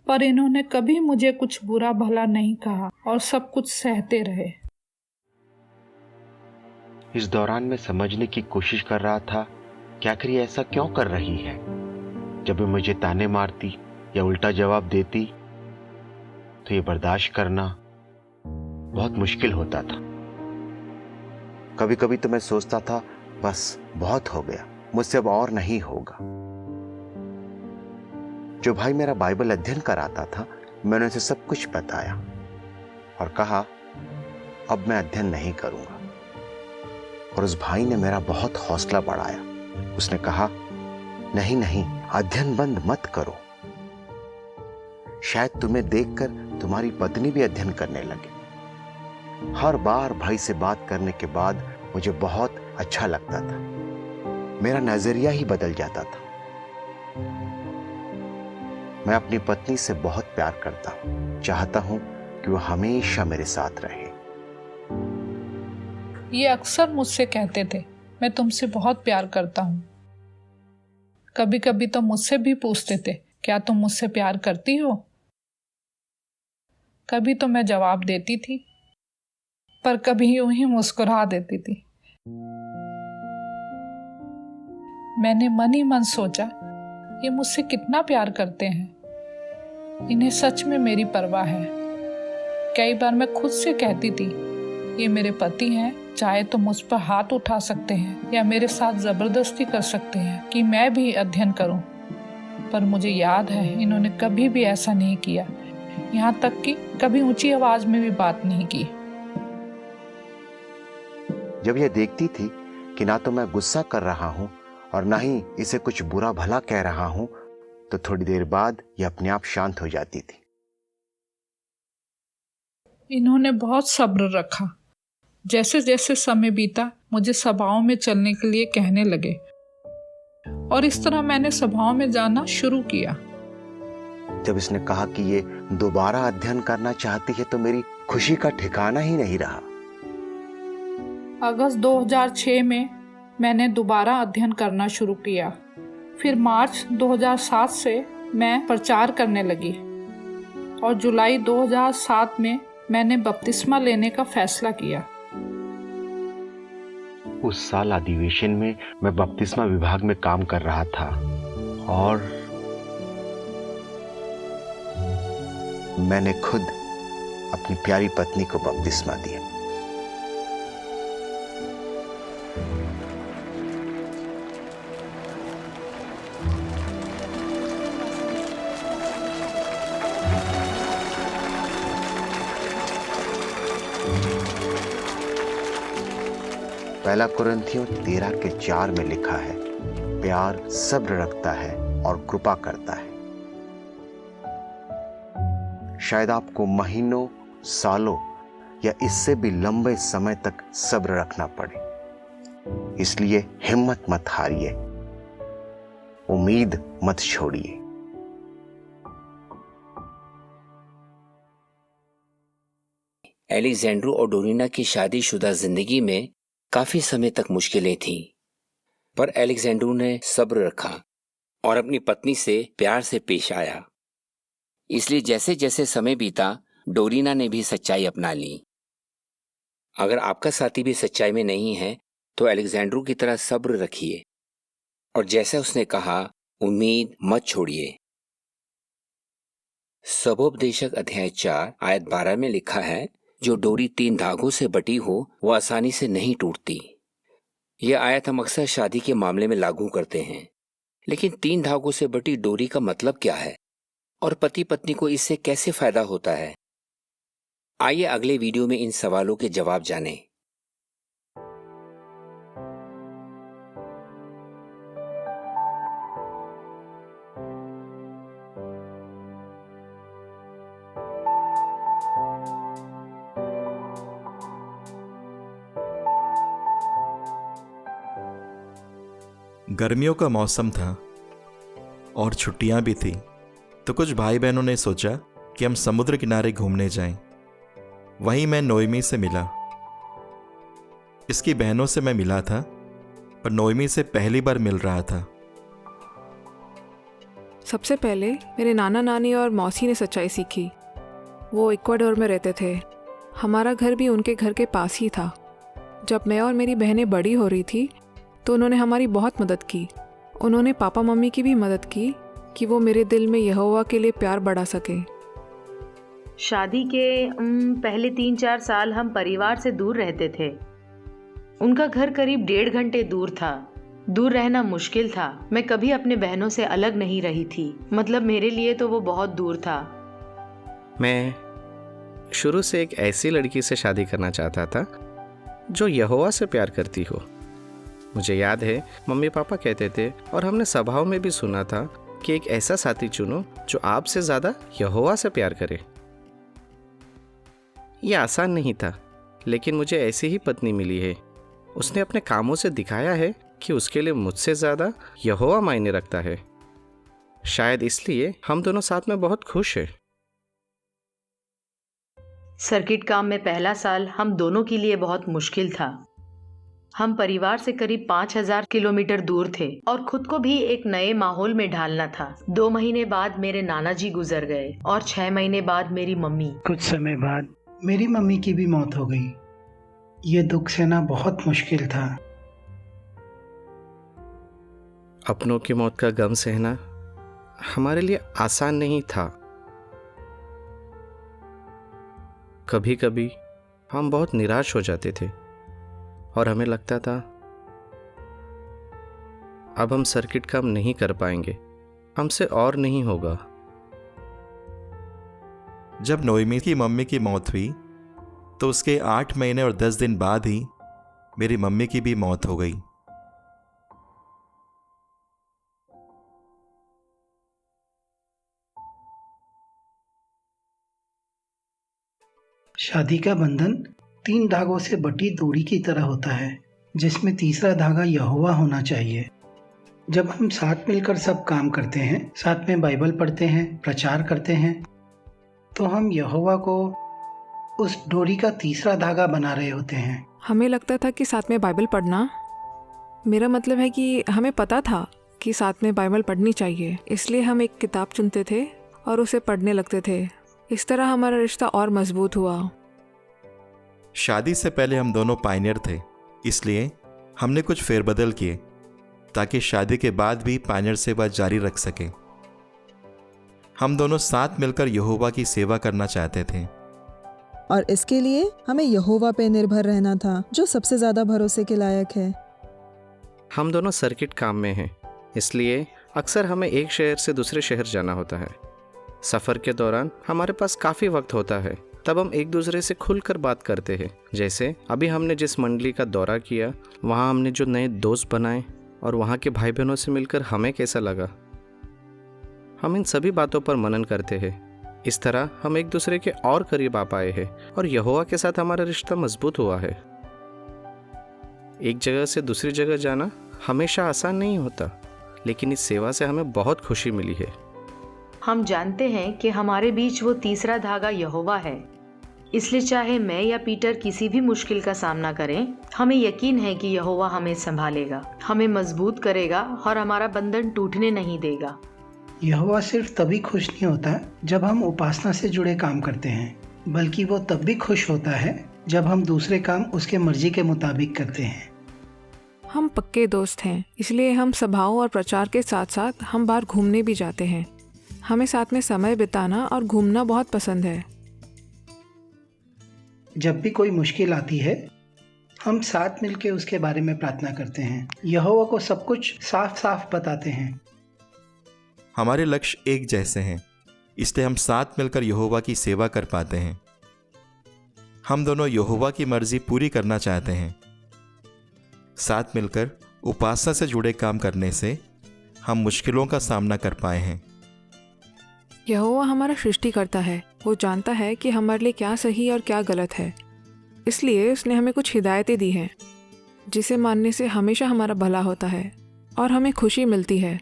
पर इन्होंने कभी मुझे कुछ बुरा भला नहीं कहा और सब कुछ सहते रहे। इस दौरान मैं समझने की कोशिश कर रहा था कि आखिर ये ऐसा क्यों कर रही है। जब वो मुझे ताने मारती या उल्टा जवाब देती तो ये बर्दाश्त करना बहुत मुश्किल होता था। कभी कभी तो मैं सोचता था बस बहुत हो गया, मुझसे अब और नहीं होगा। जो भाई मेरा बाइबल अध्ययन कराता था, मैंने उसे सब कुछ बताया और कहा अब मैं अध्ययन नहीं करूंगा। और उस भाई ने मेरा बहुत हौसला बढ़ाया। उसने कहा नहीं नहीं, अध्ययन बंद मत करो, शायद तुम्हें देखकर तुम्हारी पत्नी भी अध्ययन करने लगे। हर बार भाई से बात करने के बाद मुझे बहुत अच्छा लगता था, मेरा नजरिया ही बदल जाता था। मैं अपनी पत्नी से बहुत प्यार करता हूं, चाहता हूं कि वो हमेशा मेरे साथ रहे। ये अक्सर मुझसे कहते थे मैं तुमसे बहुत प्यार करता हूँ। कभी कभी तो मुझसे भी पूछते थे क्या तुम मुझसे प्यार करती हो? कभी तो मैं जवाब देती थी, पर कभी यूं ही मुस्कुरा देती थी। मैंने मन ही मन सोचा ये मुझसे कितना प्यार करते हैं, इन्हें सच में मेरी परवाह है। कई बार मैं खुद से कहती थी ये मेरे पति हैं, चाहे तो मुझ पर हाथ उठा सकते हैं या मेरे साथ जबरदस्ती कर सकते हैं कि मैं भी अध्ययन करूं, पर मुझे याद है इन्होंने कभी भी ऐसा नहीं किया, यहाँ तक कि कभी ऊंची आवाज में भी बात नहीं की। जब यह देखती थी कि ना तो मैं गुस्सा कर रहा हूं और ना ही इसे कुछ बुरा भला कह रहा हूं, तो थोड़ी देर बाद यह अपने आप शांत हो जाती थी। इन्होंने बहुत सब्र रखा। जैसे जैसे समय बीता मुझे सभाओं में चलने के लिए कहने लगे और इस तरह मैंने सभाओं में जाना शुरू किया। जब इसने कहा कि ये दोबारा अध्ययन करना चाहती है तो मेरी खुशी का ठिकाना ही नहीं रहा। अगस्त 2006 में मैंने दोबारा अध्ययन करना शुरू किया। फिर मार्च 2007 से मैं प्रचार करने लगी और जुलाई 2007 में मैंने बपतिस्मा लेने का फैसला किया। उस साल अधिवेशन में मैं बपतिस्मा विभाग में काम कर रहा था और मैंने खुद अपनी प्यारी पत्नी को बपतिस्मा दिया। पहला कुरिन्थियों 13:4 में लिखा है, प्यार सब्र रखता है और कृपा करता है। शायद आपको महीनों, सालों या इससे भी लंबे समय तक सब्र रखना पड़े, इसलिए हिम्मत मत हारिए, उम्मीद मत छोड़िए। एलेक्जेंड्रो और डोरिना की शादीशुदा जिंदगी में काफी समय तक मुश्किलें थीं, पर एलेक्जेंड्रो ने सब्र रखा और अपनी पत्नी से प्यार से पेश आया। इसलिए जैसे जैसे समय बीता डोरिना ने भी सच्चाई अपना ली। अगर आपका साथी भी सच्चाई में नहीं है तो एलेक्जेंड्रो की तरह सब्र रखिए और जैसा उसने कहा, उम्मीद मत छोड़िए। सबोपदेशक अध्याय 4 आयत 12 में लिखा है, जो डोरी 3 धागों से बटी हो वह आसानी से नहीं टूटती। यह आयत हम अक्सर शादी के मामले में लागू करते हैं, लेकिन 3 धागों से बटी डोरी का मतलब क्या है और पति पत्नी को इससे कैसे फायदा होता है? आइए अगले वीडियो में इन सवालों के जवाब जानें। गर्मियों का मौसम था और छुट्टियां भी थी, तो कुछ भाई बहनों ने सोचा कि हम समुद्र किनारे घूमने जाएं। वहीं मैं नोएमी से मिला। इसकी बहनों से मैं मिला था, पर नोएमी से पहली बार मिल रहा था। सबसे पहले मेरे नाना नानी और मौसी ने सच्चाई सीखी। वो इक्वाडोर में रहते थे। हमारा घर भी उनके घर के पास ही था। जब मैं और मेरी बहनें बड़ी हो रही थी तो उन्होंने हमारी बहुत मदद की। उन्होंने पापा मम्मी की भी मदद की कि वो मेरे दिल में यहोवा के लिए प्यार बढ़ा सके। शादी के पहले 3-4 साल हम परिवार से दूर रहते थे। उनका घर करीब 1.5 घंटे दूर था। दूर रहना मुश्किल था। मैं कभी अपने बहनों से अलग नहीं रही थी। मतलब मेरे लिए तो वो बहुत दूर था। मैं शुरू से एक ऐसी लड़की से शादी करना चाहता था जो यहोवा से प्यार करती हो। मुझे याद है मम्मी पापा कहते थे और हमने सभाओं में भी सुना था कि एक ऐसा साथी चुनो जो आपसे ज़्यादा यहोवा से प्यार करे। यह आसान नहीं था, लेकिन मुझे ऐसी ही पत्नी मिली है। उसने अपने कामों से दिखाया है कि उसके लिए मुझसे ज़्यादा यहोवा मायने रखता है। शायद इसलिए हम दोनों साथ में बहुत खुश हैं। सर्किट काम में पहला साल हम दोनों के लिए बहुत मुश्किल था। हम परिवार से करीब 5000 किलोमीटर दूर थे और खुद को भी एक नए माहौल में ढालना था। 2 महीने बाद मेरे नाना जी गुजर गए और 6 महीने बाद मेरी मम्मी। कुछ समय बाद मेरी मम्मी की भी मौत हो गई। ये दुख सहना बहुत मुश्किल था। अपनों की मौत का गम सहना हमारे लिए आसान नहीं था। कभी कभी हम बहुत निराश हो जाते थे और हमें लगता था अब हम सर्किट काम नहीं कर पाएंगे, हमसे और नहीं होगा। जब नोएमी की मम्मी की मौत हुई तो उसके 8 महीने और 10 दिन बाद ही मेरी मम्मी की भी मौत हो गई। शादी का बंधन 3 धागों से बटी डोरी की तरह होता है, जिसमें तीसरा धागा यहोवा होना चाहिए। जब हम साथ मिलकर सब काम करते हैं, साथ में बाइबल पढ़ते हैं, प्रचार करते हैं, तो हम यहोवा को उस डोरी का तीसरा धागा बना रहे होते हैं। हमें लगता था कि साथ में बाइबल पढ़ना, मेरा मतलब है कि हमें पता था कि साथ में बाइबल पढ़नी चाहिए, इसलिए हम एक किताब चुनते थे और उसे पढ़ने लगते थे। इस तरह हमारा रिश्ता और मजबूत हुआ। शादी से पहले हम दोनों पायनियर थे, इसलिए हमने कुछ फेरबदल किए ताकि शादी के बाद भी पायनियर सेवा जारी रख सके। हम दोनों साथ मिलकर यहोवा की सेवा करना चाहते थे और इसके लिए हमें यहोवा पे निर्भर रहना था, जो सबसे ज्यादा भरोसे के लायक है। हम दोनों सर्किट काम में हैं, इसलिए अक्सर हमें एक शहर से दूसरे शहर जाना होता है। सफ़र के दौरान हमारे पास काफ़ी वक्त होता है, तब हम एक दूसरे से खुलकर बात करते हैं। जैसे अभी हमने जिस मंडली का दौरा किया, वहाँ हमने जो नए दोस्त बनाए और वहाँ के भाई बहनों से मिलकर हमें कैसा लगा। हम इन सभी बातों पर मनन करते हैं। इस तरह हम एक दूसरे के और करीब आ पाए हैं और यहोवा के साथ हमारा रिश्ता मजबूत हुआ है। एक जगह से दूसरी जगह जाना हमेशा आसान नहीं होता, लेकिन इस सेवा से हमें बहुत खुशी मिली है। हम जानते हैं कि हमारे बीच वो तीसरा धागा यहोवा है, इसलिए चाहे मैं या पीटर किसी भी मुश्किल का सामना करें, हमें यकीन है कि यहोवा हमें संभालेगा, हमें मजबूत करेगा और हमारा बंधन टूटने नहीं देगा। यहोवा सिर्फ तभी खुश नहीं होता जब हम उपासना से जुड़े काम करते हैं, बल्कि वो तब भी खुश होता है जब हम दूसरे काम उसके मर्जी के मुताबिक करते हैं। हम पक्के दोस्त हैं, इसलिए हम सभाओं और प्रचार के साथ साथ हम बाहर घूमने भी जाते हैं। हमें साथ में समय बिताना और घूमना बहुत पसंद है। जब भी कोई मुश्किल आती है, हम साथ मिलकर उसके बारे में प्रार्थना करते हैं, यहोवा को सब कुछ साफ साफ बताते हैं। हमारे लक्ष्य एक जैसे हैं, इसलिए हम साथ मिलकर यहोवा की सेवा कर पाते हैं। हम दोनों यहोवा की मर्जी पूरी करना चाहते हैं। साथ मिलकर उपासना से जुड़े काम करने से हम मुश्किलों का सामना कर पाए हैं। यहोवा हमारा सृष्टिकर्ता है। वो जानता है कि हमारे लिए क्या सही और क्या गलत है, इसलिए उसने हमें कुछ हिदायतें दी हैं जिसे मानने से हमेशा हमारा भला होता है और हमें खुशी मिलती है।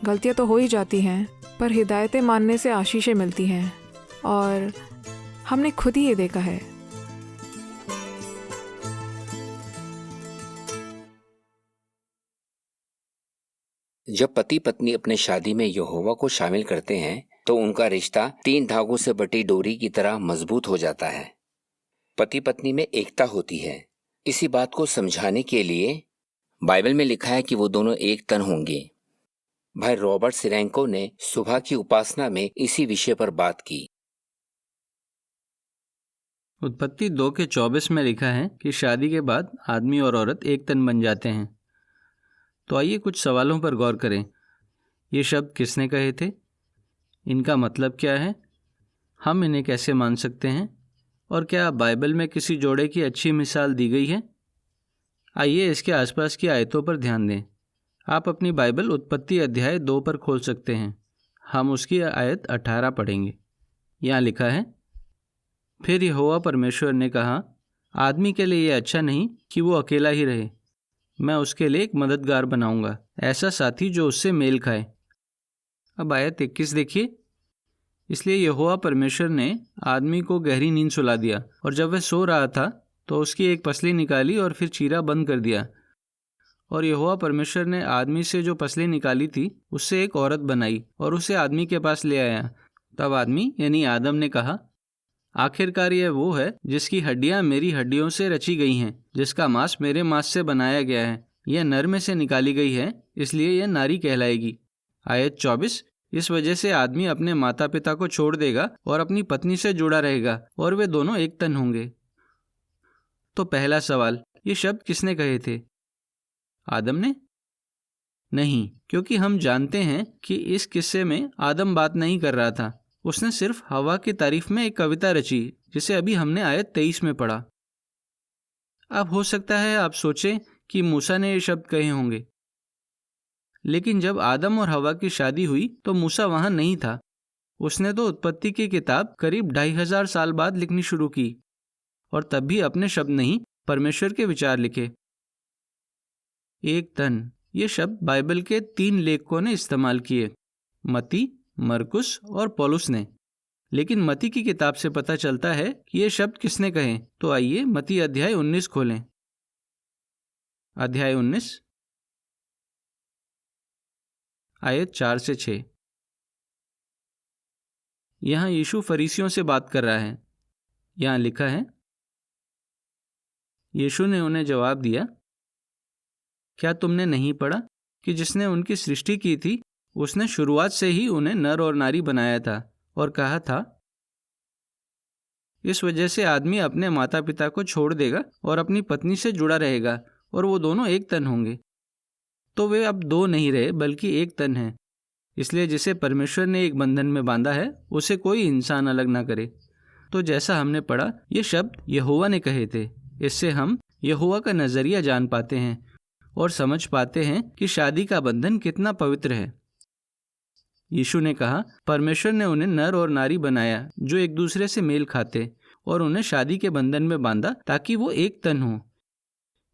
गलतियां तो हो ही जाती हैं, पर हिदायतें मानने से आशीषें मिलती हैं, और हमने खुद ही ये देखा है। जब पति पत्नी अपने शादी में यहोवा को शामिल करते हैं तो उनका रिश्ता 3 धागों से बटी डोरी की तरह मजबूत हो जाता है। पति पत्नी में एकता होती है। इसी बात को समझाने के लिए बाइबल में लिखा है कि वो दोनों एक तन होंगे। भाई रॉबर्ट सिरेंको ने सुबह की उपासना में इसी विषय पर बात की। उत्पत्ति 2:24 में लिखा है कि शादी के बाद आदमी और औरत एक तन बन जाते हैं। तो आइए कुछ सवालों पर गौर करें। ये शब्द किसने कहे थे? इनका मतलब क्या है? हम इन्हें कैसे मान सकते हैं? और क्या बाइबल में किसी जोड़े की अच्छी मिसाल दी गई है? आइए इसके आसपास की आयतों पर ध्यान दें। आप अपनी बाइबल उत्पत्ति अध्याय 2 पर खोल सकते हैं। हम उसकी आयत 18 पढ़ेंगे। यहाँ लिखा है, फिर यहोवा परमेश्वर ने कहा, आदमी के लिए यह अच्छा नहीं कि वो अकेला ही रहे। मैं उसके लिए एक मददगार बनाऊंगा, ऐसा साथी जो उससे मेल खाए। अब आयत 21 देखिए। इसलिए यहोवा परमेश्वर ने आदमी को गहरी नींद सुला दिया, और जब वह सो रहा था तो उसकी एक पसली निकाली और फिर चीरा बंद कर दिया। और यहोवा परमेश्वर ने आदमी से जो पसली निकाली थी उससे एक औरत बनाई और उसे आदमी के पास ले आया। तब आदमी यानी आदम ने कहा, आखिरकार यह वो है जिसकी हड्डियां मेरी हड्डियों से रची गई हैं, जिसका मांस मेरे मांस से बनाया गया है। यह नर में से निकाली गई है, इसलिए यह नारी कहलाएगी। आयत 24, इस वजह से आदमी अपने माता पिता को छोड़ देगा और अपनी पत्नी से जुड़ा रहेगा और वे दोनों एक तन होंगे। तो पहला सवाल, ये शब्द किसने कहे थे? आदम ने? नहीं, क्योंकि हम जानते हैं कि इस किस्से में आदम बात नहीं कर रहा था। उसने सिर्फ हवा की तारीफ में एक कविता रची, जिसे अभी हमने आयत 23 में पढ़ा। अब हो सकता है आप सोचें कि मूसा ने ये शब्द कहे होंगे, लेकिन जब आदम और हवा की शादी हुई तो मूसा वहां नहीं था। उसने तो उत्पत्ति की किताब करीब 2500 साल बाद लिखनी शुरू की, और तब भी अपने शब्द नहीं, परमेश्वर के विचार लिखे। एक तन, ये शब्द बाइबल के 3 लेखकों ने इस्तेमाल किए, मती, मरकुस और पौलुस ने। लेकिन मती की किताब से पता चलता है कि ये शब्द किसने कहे। तो आइए मती अध्याय 19 खोलें। अध्याय 19 आयत 4 से 6। यहाँ यीशु फरीसियों से बात कर रहा है। यहाँ लिखा है, यीशु ने उन्हें जवाब दिया, क्या तुमने नहीं पढ़ा कि जिसने उनकी सृष्टि की थी उसने शुरुआत से ही उन्हें नर और नारी बनाया था, और कहा था, इस वजह से आदमी अपने माता पिता को छोड़ देगा और अपनी पत्नी से जुड़ा रहेगा और वो दोनों एक तन होंगे। तो वे अब 2 नहीं रहे बल्कि एक तन हैं। इसलिए जिसे परमेश्वर ने एक बंधन में बांधा है उसे कोई इंसान अलग ना करे। तो जैसा हमने पढ़ा, ये शब्द यहोवा ने कहे थे। इससे हम यहोवा का नजरिया जान पाते हैं और समझ पाते हैं कि शादी का बंधन कितना पवित्र है। यीशु ने कहा, परमेश्वर ने उन्हें नर और नारी बनाया जो एक दूसरे से मेल खाते, और उन्हें शादी के बंधन में बांधा ताकि वो एक तन हो।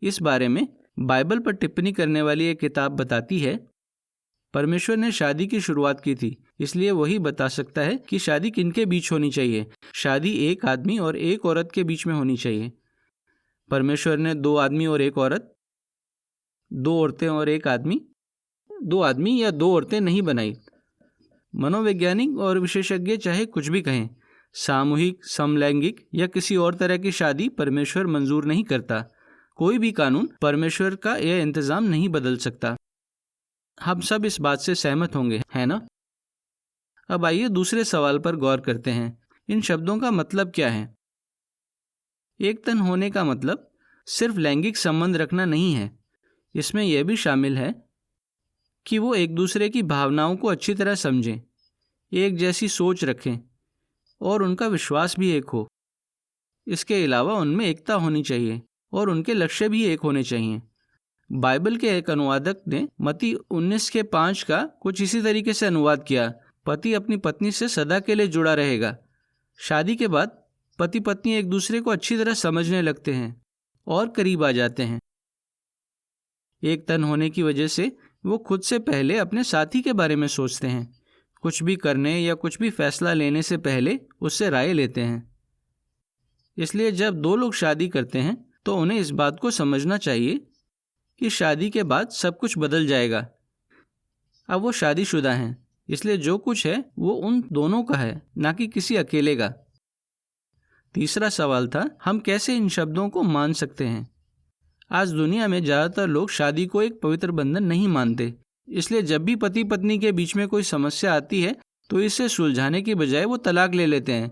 इस बारे में बाइबल पर टिप्पणी करने वाली एक किताब बताती है, परमेश्वर ने शादी की शुरुआत की थी, इसलिए वही बता सकता है कि शादी किनके बीच होनी चाहिए। शादी एक आदमी और एक औरत के बीच में होनी चाहिए। परमेश्वर ने 2 आदमी और एक औरत, 2 औरतें और एक आदमी, 2 आदमी या 2 औरतें नहीं बनाई। मनोवैज्ञानिक और विशेषज्ञ चाहे कुछ भी कहें, सामूहिक, समलैंगिक या किसी और तरह की शादी परमेश्वर मंजूर नहीं करता। कोई भी कानून परमेश्वर का यह इंतजाम नहीं बदल सकता। हम सब इस बात से सहमत होंगे, है ना? अब आइए दूसरे सवाल पर गौर करते हैं। इन शब्दों का मतलब क्या है? एक तन होने का मतलब सिर्फ लैंगिक संबंध रखना नहीं है। इसमें यह भी शामिल है कि वो एक दूसरे की भावनाओं को अच्छी तरह समझें, एक जैसी सोच रखें और उनका विश्वास भी एक हो। इसके अलावा उनमें एकता होनी चाहिए और उनके लक्ष्य भी एक होने चाहिए। बाइबल के एक अनुवादक ने मती 19:5 का कुछ इसी तरीके से अनुवाद किया, पति अपनी पत्नी से सदा के लिए जुड़ा रहेगा। शादी के बाद पति पत्नी एक दूसरे को अच्छी तरह समझने लगते हैं और करीब आ जाते हैं। एक तन होने की वजह से वो खुद से पहले अपने साथी के बारे में सोचते हैं। कुछ भी करने या कुछ भी फैसला लेने से पहले उससे राय लेते हैं। इसलिए जब दो लोग शादी करते हैं तो उन्हें इस बात को समझना चाहिए कि शादी के बाद सब कुछ बदल जाएगा। अब वो शादीशुदा हैं, इसलिए जो कुछ है वो उन दोनों का है, ना कि किसी अकेले का। तीसरा सवाल था, हम कैसे इन शब्दों को मान सकते हैं। आज दुनिया में ज़्यादातर लोग शादी को एक पवित्र बंधन नहीं मानते, इसलिए जब भी पति पत्नी के बीच में कोई समस्या आती है तो इसे सुलझाने की बजाय वो तलाक ले लेते हैं।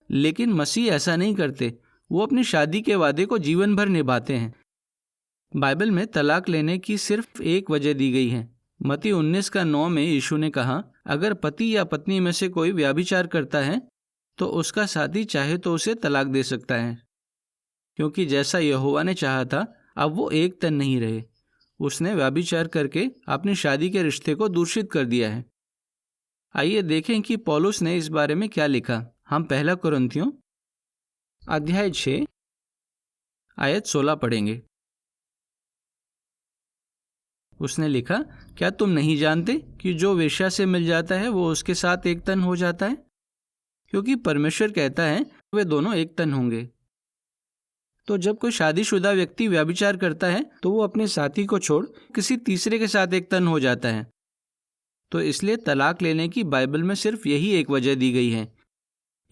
लेकिन मसीह ऐसा नहीं करते, वो अपनी शादी के वादे को जीवन भर निभाते हैं। बाइबल में तलाक लेने की सिर्फ एक वजह दी गई है। मत्ती 19:9 में यीशु ने कहा, अगर पति या पत्नी में से कोई व्यभिचार करता है तो उसका साथी चाहे तो उसे तलाक दे सकता है, क्योंकि जैसा यहोवा ने चाहा था अब वो एक तन नहीं रहे। उसने व्यभिचार करके अपनी शादी के रिश्ते को दूषित कर दिया है। आइए देखें कि पौलुस ने इस बारे में क्या लिखा। हम 1 कुरिन्थियों अध्याय 6 आयत 16 पढ़ेंगे। उसने लिखा, क्या तुम नहीं जानते कि जो वेश्या से मिल जाता है वो उसके साथ एक तन हो जाता है, क्योंकि परमेश्वर कहता है वे दोनों एक तन होंगे। तो जब कोई शादीशुदा व्यक्ति व्यभिचार करता है तो वो अपने साथी को छोड़ किसी तीसरे के साथ एक तन हो जाता है। तो इसलिए तलाक लेने की बाइबल में सिर्फ यही एक वजह दी गई है।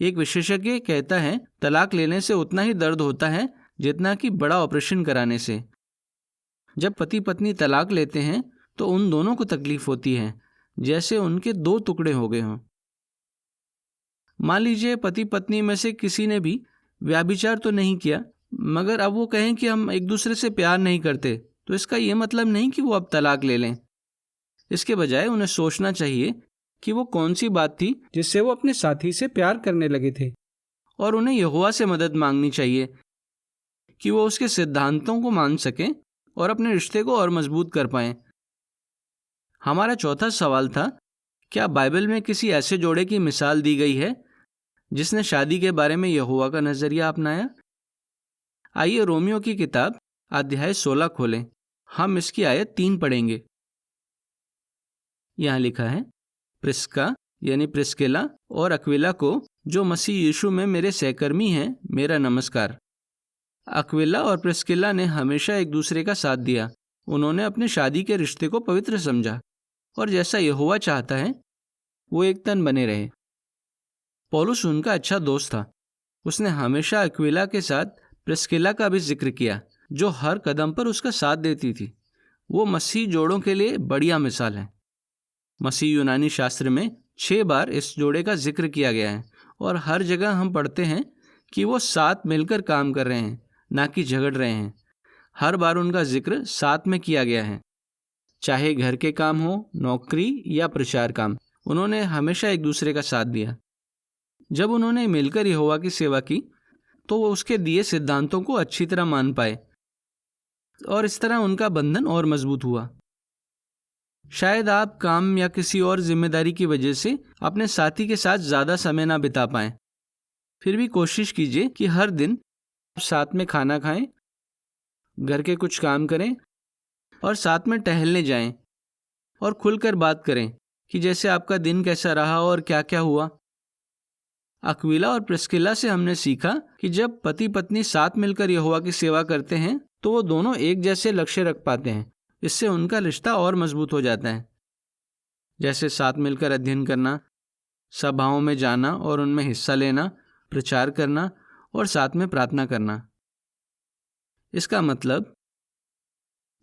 एक विशेषज्ञ कहता है तलाक लेने से उतना ही दर्द होता है जितना कि बड़ा ऑपरेशन कराने से। जब पति पत्नी तलाक लेते हैं तो उन दोनों को तकलीफ होती है, जैसे उनके 2 टुकड़े हो गए हों। मान लीजिए पति पत्नी में से किसी ने भी व्यभिचार तो नहीं किया, मगर अब वो कहें कि हम एक दूसरे से प्यार नहीं करते, तो इसका ये मतलब नहीं कि वो अब तलाक ले लें। इसके बजाय उन्हें सोचना चाहिए कि वो कौन सी बात थी जिससे वो अपने साथी से प्यार करने लगे थे, और उन्हें यहोवा से मदद मांगनी चाहिए कि वो उसके सिद्धांतों को मान सकें और अपने रिश्ते को और मजबूत कर पाएं। हमारा चौथा सवाल था, क्या बाइबल में किसी ऐसे जोड़े की मिसाल दी गई है जिसने शादी के बारे में यहोवा का नजरिया अपनाया। आइए रोमियो की किताब अध्याय 16 खोलें। हम इसकी आयत 3 पढ़ेंगे। यहाँ लिखा है, प्रिस्का यानी प्रिस्किला और अक्विला को, जो मसीह यीशु में मेरे सहकर्मी हैं, मेरा नमस्कार। अक्विला और प्रिस्किला ने हमेशा एक दूसरे का साथ दिया। उन्होंने अपने शादी के रिश्ते को पवित्र समझा और जैसा यहोवा चाहता है वो एक तन बने रहे। पौलुस उनका अच्छा दोस्त था। उसने हमेशा अक्विला के साथ प्रिस्किला का भी जिक्र किया, जो हर कदम पर उसका साथ देती थी। वो मसीह जोड़ों के लिए बढ़िया मिसाल है। मसीह यूनानी शास्त्र में 6 बार इस जोड़े का जिक्र किया गया है और हर जगह हम पढ़ते हैं कि वो साथ मिलकर काम कर रहे हैं, ना कि झगड़ रहे हैं। हर बार उनका जिक्र साथ में किया गया है, चाहे घर के काम हो, नौकरी या प्रचार काम। उन्होंने हमेशा एक दूसरे का साथ दिया। जब उन्होंने मिलकर यहोवा की सेवा की तो वो उसके दिए सिद्धांतों को अच्छी तरह मान पाए और इस तरह उनका बंधन और मजबूत हुआ। शायद आप काम या किसी और जिम्मेदारी की वजह से अपने साथी के साथ ज़्यादा समय ना बिता पाएं। फिर भी कोशिश कीजिए कि हर दिन साथ में खाना खाएं, घर के कुछ काम करें और साथ में टहलने जाएं और खुलकर बात करें कि जैसे आपका दिन कैसा रहा और क्या क्या हुआ। अक्विला और प्रिस्किला से हमने सीखा कि जब पति पत्नी साथ मिलकर यहोवा की सेवा करते हैं तो वो दोनों एक जैसे लक्ष्य रख पाते हैं। इससे उनका रिश्ता और मजबूत हो जाता है, जैसे साथ मिलकर अध्ययन करना, सभाओं में जाना और उनमें हिस्सा लेना, प्रचार करना और साथ में प्रार्थना करना। इसका मतलब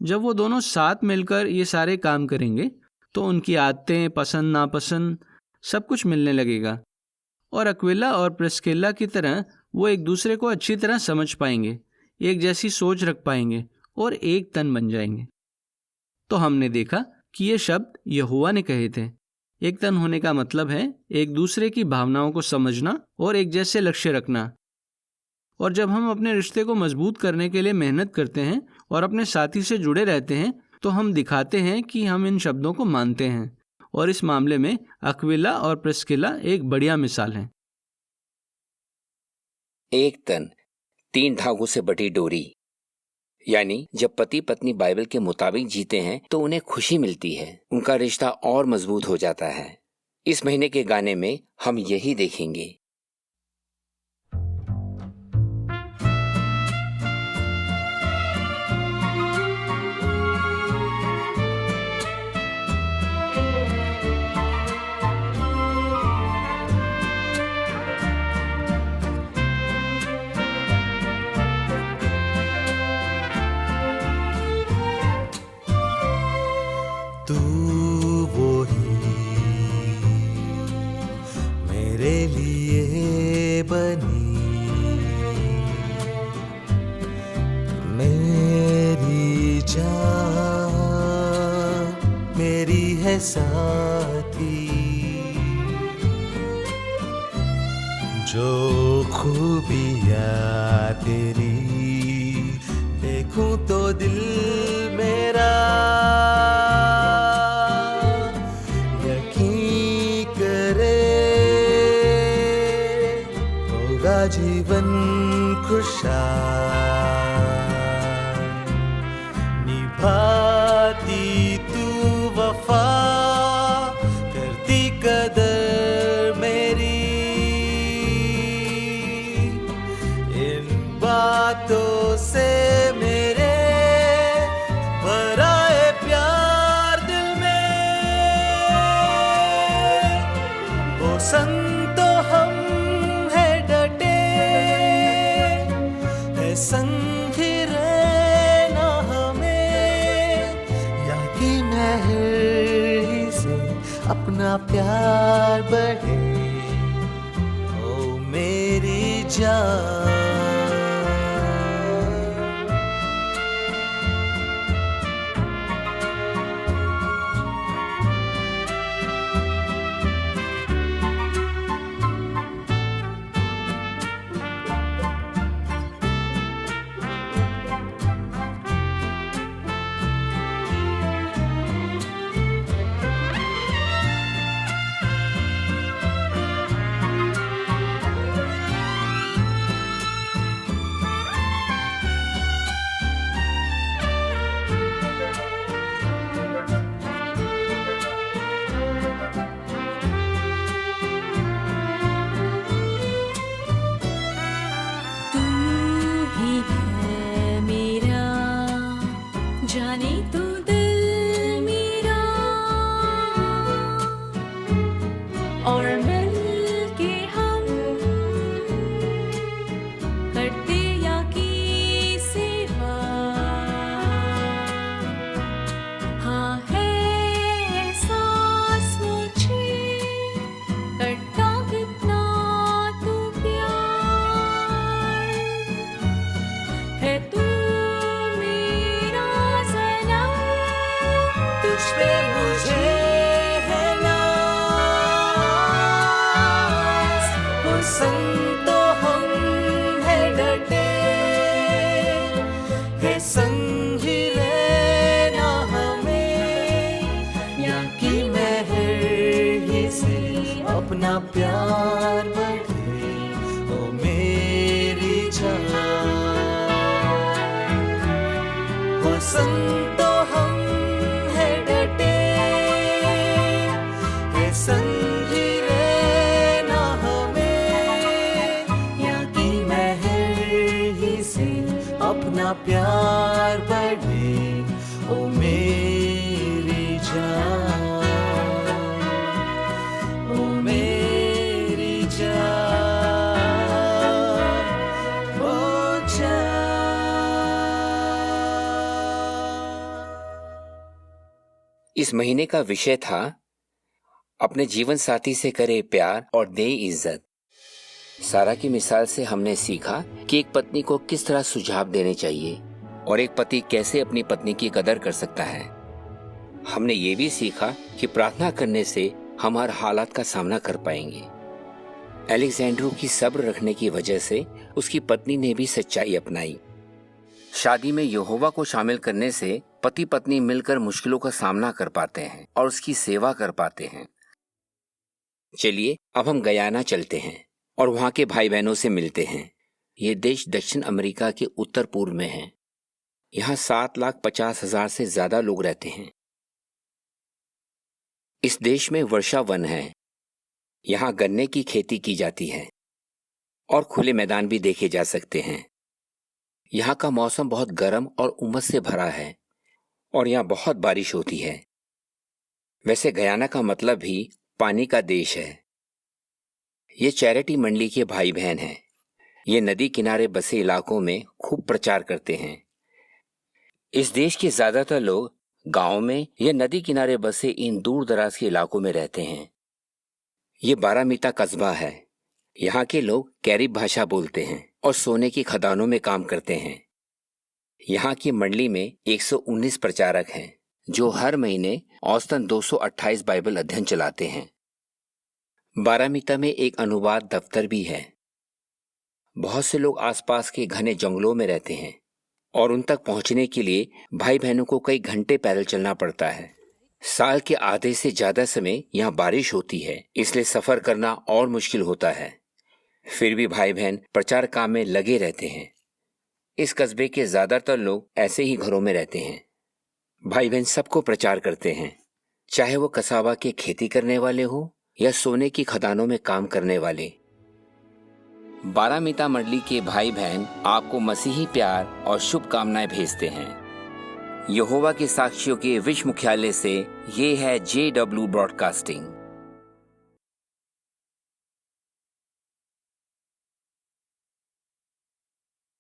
जब वो दोनों साथ मिलकर ये सारे काम करेंगे तो उनकी आदतें, पसंद नापसंद सब कुछ मिलने लगेगा और अक्विला और प्रिस्किला की तरह वो एक दूसरे को अच्छी तरह समझ पाएंगे, एक जैसी सोच रख पाएंगे और एक तन बन जाएंगे। तो हमने देखा कि ये शब्द यहोवा ने कहे थे। एक तन होने का मतलब है एक दूसरे की भावनाओं को समझना और एक जैसे लक्ष्य रखना। और जब हम अपने रिश्ते को मजबूत करने के लिए मेहनत करते हैं और अपने साथी से जुड़े रहते हैं तो हम दिखाते हैं कि हम इन शब्दों को मानते हैं। और इस मामले में अक्विला और प्रिस्किला एक बढ़िया मिसाल है। एक तन 3 धागों से बटी डोरी, यानी जब पति पत्नी बाइबल के मुताबिक जीते हैं तो उन्हें खुशी मिलती है, उनका रिश्ता और मजबूत हो जाता है। इस महीने के गाने में हम यही देखेंगे। तू वो ही मेरे लिए बनी, मेरी जान मेरी है साथी, जो खूबियाँ तेरी देखूं तो दिल मेरा यकीन करे, होगा जीवन खुशहाल। निभाती तू वफा, करती कदर मेरी, इन बातों से मेरे भरा है प्यार दिल में। वो संतो हम है डटे, है संग ही रहना हमें, या कि महर ही से अपना प्यार बढ़े, ओ मेरी जान। जाने तू दिल मेरा, और मिलके हम करते या की सेवा। हाँ है एहसास मुझे, करता कितना तू प्यार है। तू पे मुझे है नाज़, हो संतो हम है डटे, है संग ही रहना हमें, या कि महर ही से अपना प्यार बढ़े, ओ मेरी जान। हो संतो हम संग ही रहना हमें, या कि महर ही से अपना प्यार बढ़े, ओ मेरी जान, ओ मेरी जान, ओ जान। इस महीने का विषय था अपने जीवन साथी से करे प्यार और दे इज्जत। सारा की मिसाल से हमने सीखा कि एक पत्नी को किस तरह सुझाव देने चाहिए और एक पति कैसे अपनी पत्नी की कदर कर सकता है। हमने ये भी सीखा कि प्रार्थना करने से हम हर हालात का सामना कर पाएंगे। अलेक्जेंड्रो की सब्र रखने की वजह से उसकी पत्नी ने भी सच्चाई अपनाई। शादी में यहोवा को शामिल करने से पति पत्नी मिलकर मुश्किलों का सामना कर पाते हैं और उसकी सेवा कर पाते हैं। चलिए अब हम गयाना चलते हैं और वहां के भाई बहनों से मिलते हैं। ये देश दक्षिण अमेरिका के उत्तर पूर्व में है। यहाँ 7,50,000 से ज्यादा लोग रहते हैं। इस देश में वर्षा वन है यहाँ गन्ने की खेती की जाती है और खुले मैदान भी देखे जा सकते हैं। यहाँ का मौसम बहुत गर्म और उमस से भरा है और यहाँ बहुत बारिश होती है। वैसे गयाना का मतलब भी पानी का देश है। ये चैरिटी मंडली के भाई बहन हैं। ये नदी किनारे बसे इलाकों में खूब प्रचार करते हैं। इस देश के ज्यादातर लोग गांव में या नदी किनारे बसे इन दूर दराज के इलाकों में रहते हैं। ये बारामीता कस्बा है। यहाँ के लोग कैरिब भाषा बोलते हैं और सोने की खदानों में काम करते हैं। यहाँ की मंडली में 119 प्रचारक हैं जो हर महीने औसतन 228 बाइबल अध्ययन चलाते हैं। बारामीता में एक अनुवाद दफ्तर भी है। बहुत से लोग आसपास के घने जंगलों में रहते हैं और उन तक पहुंचने के लिए भाई बहनों को कई घंटे पैदल चलना पड़ता है। साल के आधे से ज्यादा समय यहाँ बारिश होती है, इसलिए सफर करना और मुश्किल होता है। फिर भी भाई बहन प्रचार काम में लगे रहते हैं। इस कस्बे के ज्यादातर लोग ऐसे ही घरों में रहते हैं। भाई बहन सबको प्रचार करते हैं, चाहे वो कसाबा के खेती करने वाले हो या सोने की खदानों में काम करने वाले। बारामीता मंडली के भाई बहन आपको मसीही प्यार और शुभकामनाएं भेजते हैं। यहोवा के साक्षियों के विश्व मुख्यालय से ये है JW ब्रॉडकास्टिंग।